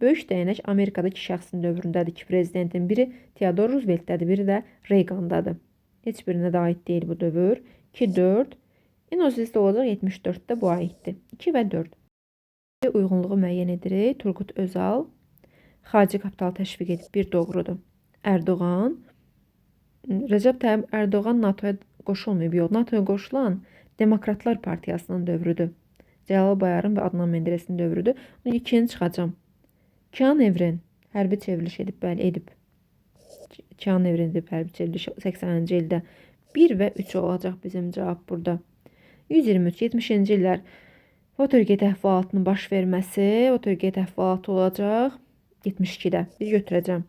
Böyük dəyənək Amerikada iki şəxsin dövründədir ki, prezidentin biri Theodore Roosevelt'dədir, biri də Reqandadır. Heç birinə də aid deyil bu dövr. 2-4. İnozisdə olacaq 74-də bu aiddir. 2 və 4. Uyğunluğu müəyyən edirik. Turgut Özal xarici kapitalı təşviq edib. Bir doğrudur. Erdoğan, Recep Tayyip Erdoğan NATO'ya qoşulmayıb. Yox, NATO'ya qoşulan Demokratlar Partiyasının dövrüdür. Cəlal Bayarın və Adnan Menderesin dövrüdür. 2-ni çıxacam. Kean Evren hərbi çevriliş edib, bəli, edib. Kean Evren edib hərbi çevriliş 80-ci ildə. 1 və 3 olacaq bizim cavab burada. 123-70-ci illər Watergate əhvalatının baş verməsi, Watergate əhvalatı olacaq 72-də. Bir götürəcəm.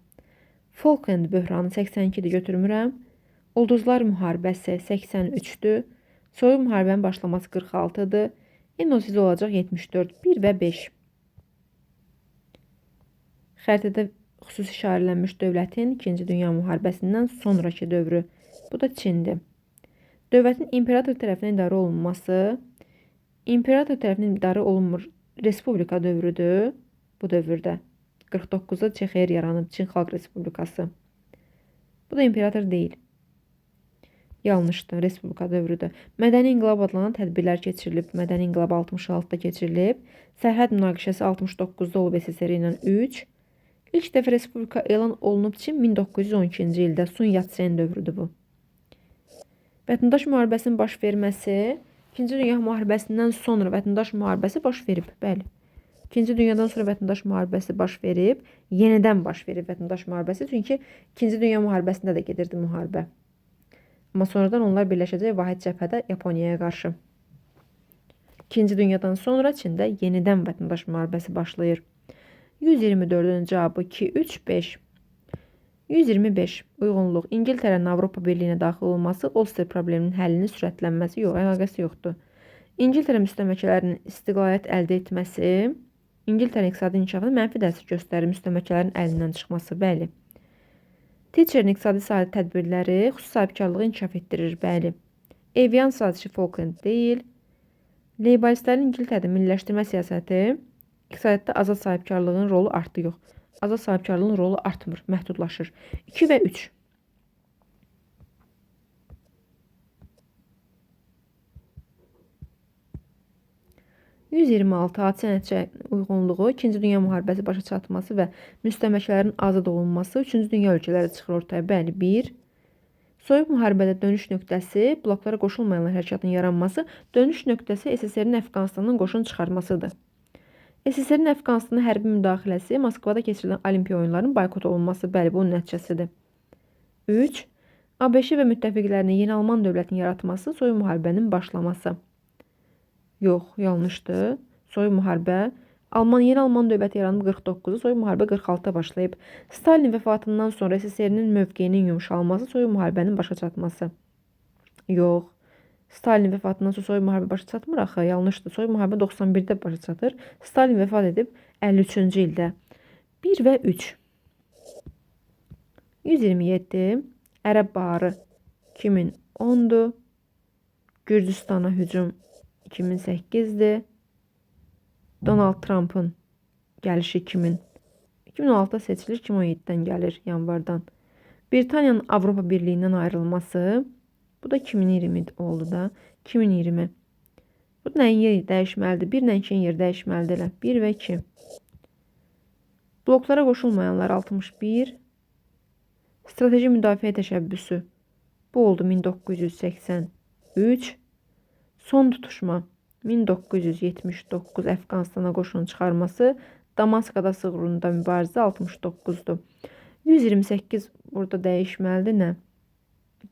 Falkland böhranı 82-də götürmürəm. Ulduzlar müharibəsi 83-dür. Soyuq müharibənin başlaması 46-dır. Inosiz olacaq 74, 1 və 5. Xəritədə xüsusi işarələnmiş dövlətin 2-ci Dünya müharibəsindən sonraki dövrü. Bu da Çindir. Dövlətin imperator tərəfindən idarə olunması, imperator tərəfindən idarə olunmur respublika dövrüdür bu dövrdə. 49-da Çexer yaranıb, Çin Xalq Respublikası. Bu da imperator deyil. Yanlışdır, respublika dövrüdür. Mədəni inqilab adlanan tədbirlər keçirilib. Mədəni inqilab 66-da keçirilib. Sərhəd münaqişəsi 69-da olub SSR ilə 3. İlk dəfə respublika elan olunub Çin 1912-ci ildə. Sun Yat-sen dövrüdür bu. Vətəndaş müharibəsinin baş verməsi, 2-ci Dünya müharibəsindən sonra vətəndaş müharibəsi baş verib. Bəli. 2-ci Dünyadan sonra vətəndaş müharibəsi baş verib. Yenidən baş verib vətəndaş müharibəsi. Çünki 2-ci Dünya müharibəsində də gedirdi müharibə. Amma sonradan onlar birləşəcək vahid cəbhədə Yaponiyaya qarşı. 2-ci Dünyadan sonra Çində yenidən vətəndaş müharibəsi başlayır. 124-cü cavabı 2, 3, 5. 125. Uyğunluq. İngiltərənin Avropa Birliyinə daxil olması Ulster probleminin həllinin sürətlənməsi yox, əlaqəsi yoxdur. İngiltərə müstəmləkələrinin istiqlaliyyət əldə etməsi, İngiltərə iqtisadi inkişafına mənfi təsir göstərir, müstəmləkələrin əlindən çıxması, bəli. Thatcherin iqtisadi sahədə tədbirləri xüsusi sahibkarlığı inkişaf etdirir, bəli. Evian sazişi Falkland deyil. Leybalistlərin İngiltərədə milliləşdirmə siyasəti iqtisadiyyatda azad sahibkarlığın rolu artdı, yox. Azad sahibkarlığın rolu artmır, məhdudlaşır. 2 və 3. %26 hadisə nəticə uyğunluğu, 2-ci Dünya müharibəsi başa çatması və müstəmləkələrin azad olunması 3-cü dünya ölkələri çıxır ortaya. Bəli, 1. Soyuq müharibədə dönüş nöqtəsi, bloklara qoşulmayanlar hərəkatının yaranması, dönüş nöqtəsi SSR-nin Əfqanistandan qoşun çıxarmasıdır. SSR-nin Əfqanistana hərbi müdaxiləsi Moskvada keçirilən Olimpiya oyunlarının boykot olunması, bəli, bunun nəticəsidir. 3. ABŞ və müttəfiqlərinin yeni Alman dövlətini yaratması, soyuq müharibənin başlaması. Yox, yanlışdır. Soyuq müharibə, yeni Alman dövləti yaranıb 49-da, soyuq müharibə 46-da başlayıb. Stalin vəfatından sonra SSR-nin mövqeyinin yumşalması, soyuq müharibənin başa çatması. Yox. Stalin vəfatından sonra soyuq müharibə başa çatmır axı, yanlışdır. Soyuq müharibə 91-də başa çatır. Stalin vəfat edib 53-cü ildə. 1 və 3. 127. Ərəb baharı 2010-dur. Gürcüstana hücum 2008'dir. Donald Trump'ın gəlişi 2016'da seçilir, 2017'den gəlir yanvardan. Britaniyanın Avropa Birliyindən ayrılması, bu da 2020 oldu da, 2020. Bu nəyin yeri dəyişməlidir? 1 ilə 2-nin yeri dəyişməlidir. 1 və 2. Bloklara qoşulmayanlar 61. Strateji müdafiə təşəbbüsü. Bu oldu 1983. Son tutuşma 1979 Əfqanistana qoşun çıxarması, Damaskada sığırında mübarizə 69'dur. 128 burada dəyişməlidir nə?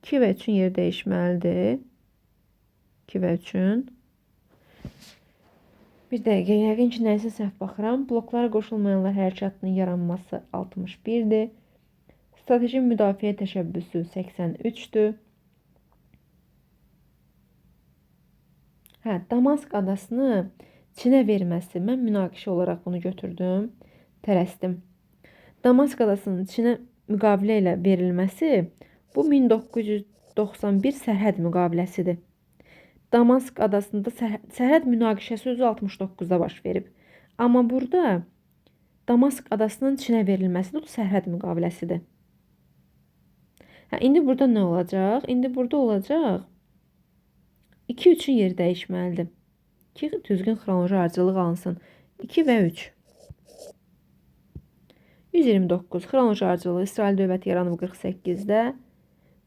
2 və 3-ün yeri dəyişməlidir. 2 və 3-ün. Bir dəqiqə, yəqin ki, nəyisə səhv baxıram. Bloklara qoşulmayanlar hərəkatının yaranması 61-dir. Strateji müdafiə təşəbbüsü 83-dür. Damask adasını Çinə verməsi. Mən münaqişə olaraq bunu götürdüm. Tələsdim. Damask adasının Çinə müqavilə ilə verilməsi bu 1991 sərhəd müqaviləsidir. Damask adasında sərhəd münaqişəsi özü 69-da baş verib. Amma burada Damask adasının Çinə verilməsi də sərhəd müqaviləsidir. İndi burada nə olacaq? İndi burada olacaq 2-3-ün yeri dəyişməlidir. Ki, düzgün xronoloji ardıcılıq alınsın. 2 və 3. 129. Xronoloji ardıcılığı İsrail dövləti yaranıb 48-də.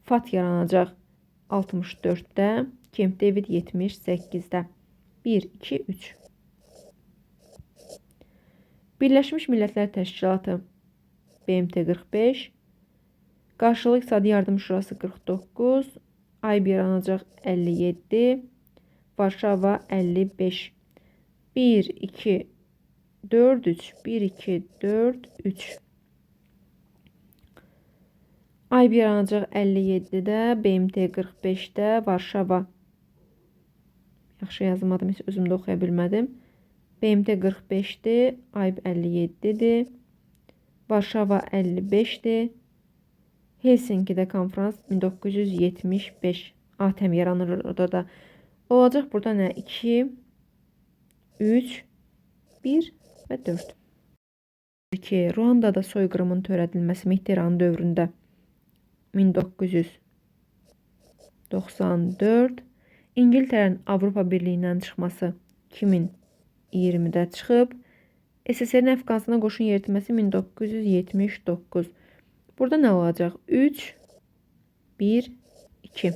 FAT yaranacaq 64-də. Camp David 78-də. 1, 2, 3. Birləşmiş Millətlər Təşkilatı BMT 45. Qarşılıqlı İqtisadi Yardım Şurası 49. AYB yaranacaq 57. Varşava 55. 1, 2, 4, 3. 1, 2, 4, 3. AYB yaranacaq 57-də. BMT 45-də. Varşava. Yaxşı yazmadım, heç özüm də oxuya bilmədim. BMT 45-dir. AYB 57-dir. Varşava 55-dir. Helsinki'də konferans 1975. ATEM yaranır orada da. Olacaq burada nə? 2, 3, 1 və 4. 2. Ruandada soyqırımın törədilməsi Mitterrand dövründə 1994. İngiltərənin Avropa Birliyindən çıxması 2020-də çıxıb. SSR-in Əfqanistana qoşun yeritməsi 1979. Burada nə olacaq? 3, 1, 2.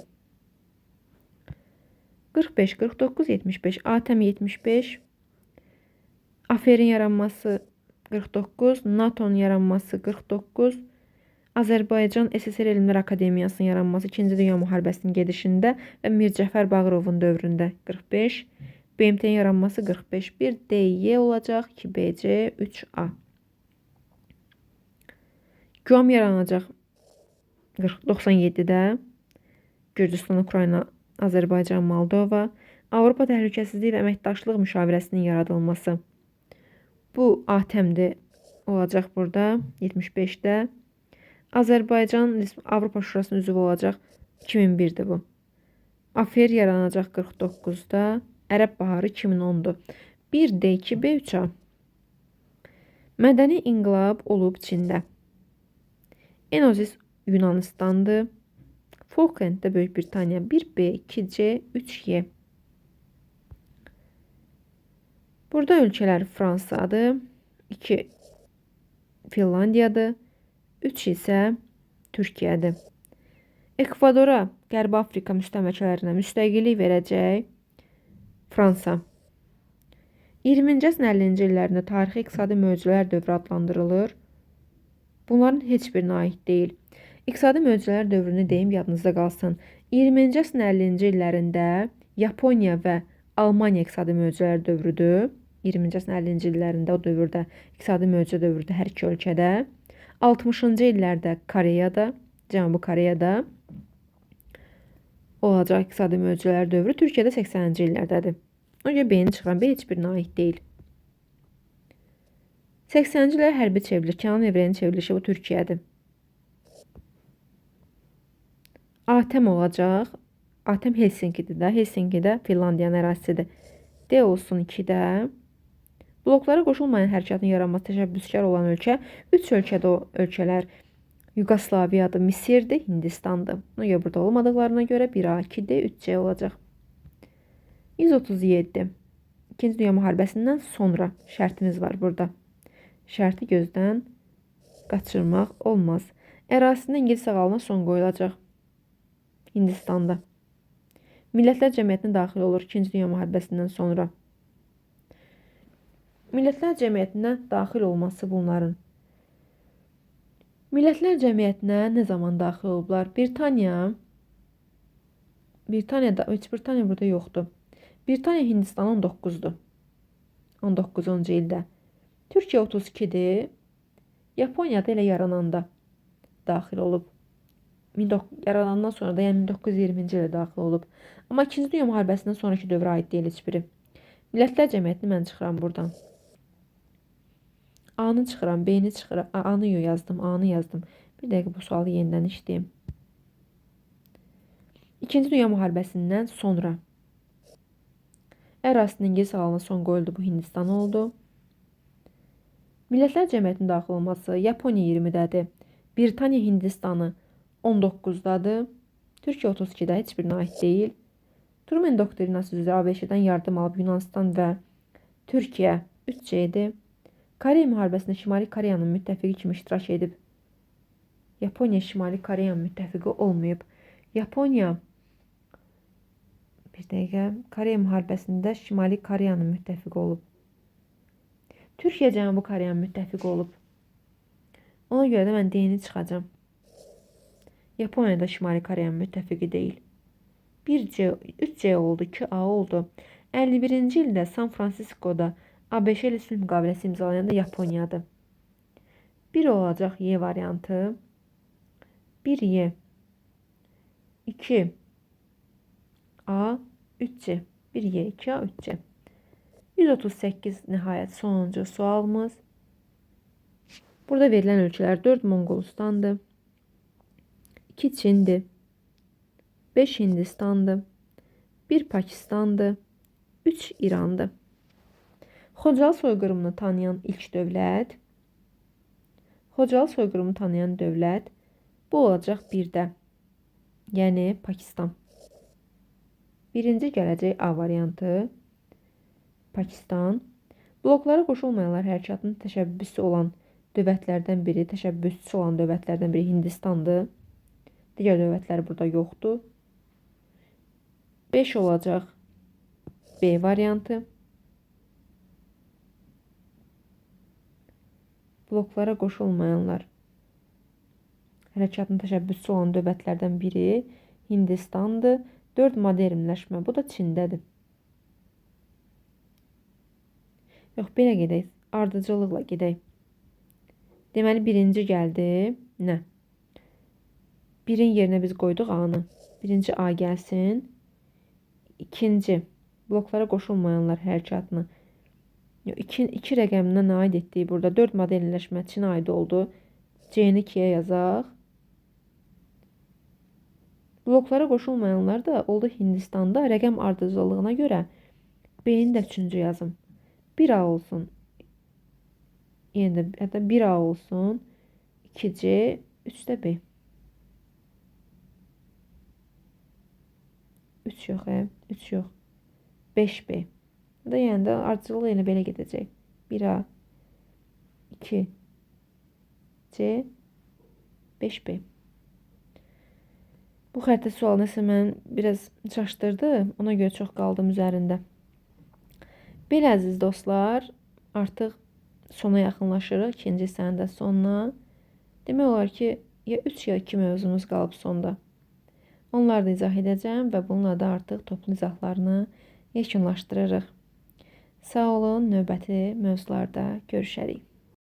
45, 49, 75. ATEM 75. AFER-in yaranması 49. NATO'nun yaranması 49. Azərbaycan SSR Elmlər Akademiyasının yaranması 2-ci Dünya Müharibəsinin gedişində və Mir Cəfər Bağırovun dövründə 45. BMT-nin yaranması 45. 1 DY olacaq. 2 BC, 3 A. QAM yaranacaq 97-də. Gürcüstan, Ukrayna, Azərbaycan, Moldova. Avropa Təhlükəsizlik və Əməkdaşlıq Müşavirəsinin yaradılması. Bu ATEM-dir olacaq burada 75-də. Azərbaycan Avropa Şurasının üzvü olacaq 2001-dir bu. AFER yaranacaq 49-da. Ərəb Baharı 2010-dur. 1D, 2B, 3A. Mədəni inqilab olub Çində. Enozis Yunanistandır. Falklanddə Böyük Britaniya 1B, 2C, 3Y. Burada ölkələr Fransadır. 2 Finlandiyadır. 3 isə Türkiyədir. Ekvadora, Qərbi Afrika müstəmləkələrinə müstəqillik verəcək Fransa. 20-ci əsrin 50-ci illərində tarixi iqtisadi möcüzələr dövrü adlandırılır. Bunların heç birinə aid deyil. İqtisadi möcüzələr dövrünü deyim, yadınızda qalsın. 20-ci əsrin 50-ci illərində Yaponiya və Almaniya iqtisadi möcüzələr dövrüdür. 20-ci əsrin 50-ci illərində o dövrdə iqtisadi möcüzə dövrüdür hər iki ölkədə. 60-cı illərdə Koreyada, Cənubi Koreyada olacaq iqtisadi möcüzələr dövrü. Türkiyədə 80-ci illərdədir. O görə B-ni çıxıran, B heç birinə aid deyil. 80-ci illər hərbi çevrilir. Kənan Evrenin çevrilişi bu Türkiyədir. ATEM olacaq. ATEM Helsinki'dir də. Helsinki'də Finlandiyanın ərazisidir. D olsun 2-də. Bloklara qoşulmayan hərəkatın yaranması təşəbbüskar olan ölkə 3 ölkədə o ölkələr Yugoslaviyadır, Misirdir, Hindistandır. Ona görə burada olmadıqlarına görə 1A, 2D, 3C olacaq. 137. 2-ci Dünya Müharibəsindən sonra şərtimiz var burada. Şərti gözdən qaçırmaq olmaz. Ərazisində İngilis sağalına son qoyulacaq. Hindistanda. Millətlər Cəmiyyətinə daxil olur 2-ci Dünya Müharibəsindən sonra. Millətlər Cəmiyyətinə daxil olması bunların. Millətlər Cəmiyyətinə nə zaman daxil olublar? Britaniya Britaniyada, heç Britaniya burada yoxdur. Britaniya Hindistan 19-dur. 19-cu ildə. Türkiyə 32-dir. Yaponiya da elə yarananda daxil olub. Yaranandan sonra da, yəni 1920-ci ildə daxil olub. Amma 2-ci Dünya müharibəsindən sonraki dövrə aid deyil heç biri. Millətlər Cəmiyyətini mən çıxıram buradan. A-nı çıxıram, B-ni çıxıram. A-nı yazdım, A-nı yazdım. Bir dəqiqə bu sualı yenidən işləyim. 2-ci Dünya müharibəsindən sonra ərazinin İngilis halına son qoyuldu, bu Hindistan oldu. Millətlər Cəmiyyətinin daxil olması Yaponiya 20-dədir. Britaniya Hindistanı 19-dadır. Türkiyə 32-də heç birinə aid deyil. Truman doktrinası üzrə ABŞ-dən yardım alıb Yunanistan və Türkiyə 3C-dir. Koreya müharibəsində Şimali Koreyanın müttəfiqi kimi iştirak edib. Yaponiya Şimali Koreyanın müttəfiqi olmayıb. Yaponiya bir dəqiqə Koreya müharibəsində Şimali Koreyanın müttəfiqi olub. Türkiyə Cənubi Koreyanın müttəfiqi olub. Ona görə də mən D-ni çıxacam. Yaponiya da Şimali Koreyanın müttəfiqi deyil. 1C, 3C oldu, 2A oldu. 51-ci ildə San Fransiskoda ABŞ ilə sülh müqaviləsi imzalayan da Yaponiyadır. 1 olacaq Y variantı. 1Y. 2A, 3C. 1Y, 2A, 3C. 138 nəhayət sonuncu sualımız. Burada verilən ölkələr 4 Monqolistandır. 2 Çindir. 5 Hindistandır. 1 Pakistandır. 3 İrandır. Xocalı soyqırımını tanıyan ilk dövlət. Xocalı soyqırımını tanıyan dövlət bu olacaq 1-də. Yəni Pakistan. Birinci gələcək A variantı. Pakistan. Bloklara qoşulmayanlar hərəkatının təşəbbüsü olan dövlətlərdən biri, təşəbbüsçüsü olan dövlətlərdən biri Hindistandır. Digər dövlətlər burada yoxdur. 5 olacaq B variantı. Bloklara qoşulmayanlar hərəkatının təşəbbüsçüsü olan dövlətlərdən biri Hindistandır. 4 modernləşmə. Bu da Çindədir. Yox, belə gedək. Ardıcıllıqla gedək. Deməli, birinci gəldi. Nə? Birin yerinə biz qoyduq A-nı. Birinci A gəlsin. İkinci, bloklara qoşulmayanlar hərəkatını. İki rəqəminə nə aid etdiyi burada? 4 modernləşmə Çinə aid oldu. C-ni 2-yə yazaq. Bloklara qoşulmayanlar da oldu Hindistanda. Rəqəm ardıcıllığına görə B-ni də 3-cü yazım. 1A olsun. Yenə də 1A olsun. 2C, 3-də B. 3 yox, 3 yox. 5B. Da yəni də ardıcılıq ilə belə gedəcək. 1A, 2C, 5B. Bu xəritə sualı nəsə mən biraz çaşdırdı. Ona görə çox qaldım üzərində. Belə əziz dostlar, artıq sona yaxınlaşırıq. İkinci hissənin də sonuna. Demək olar ki, ya 3 ya 2 mövzumuz qalıb sonda. Onları da izah edəcəm və bununla da artıq toplu izahlarını yekunlaşdırırıq. Sağ olun, növbəti mövzularda görüşərik.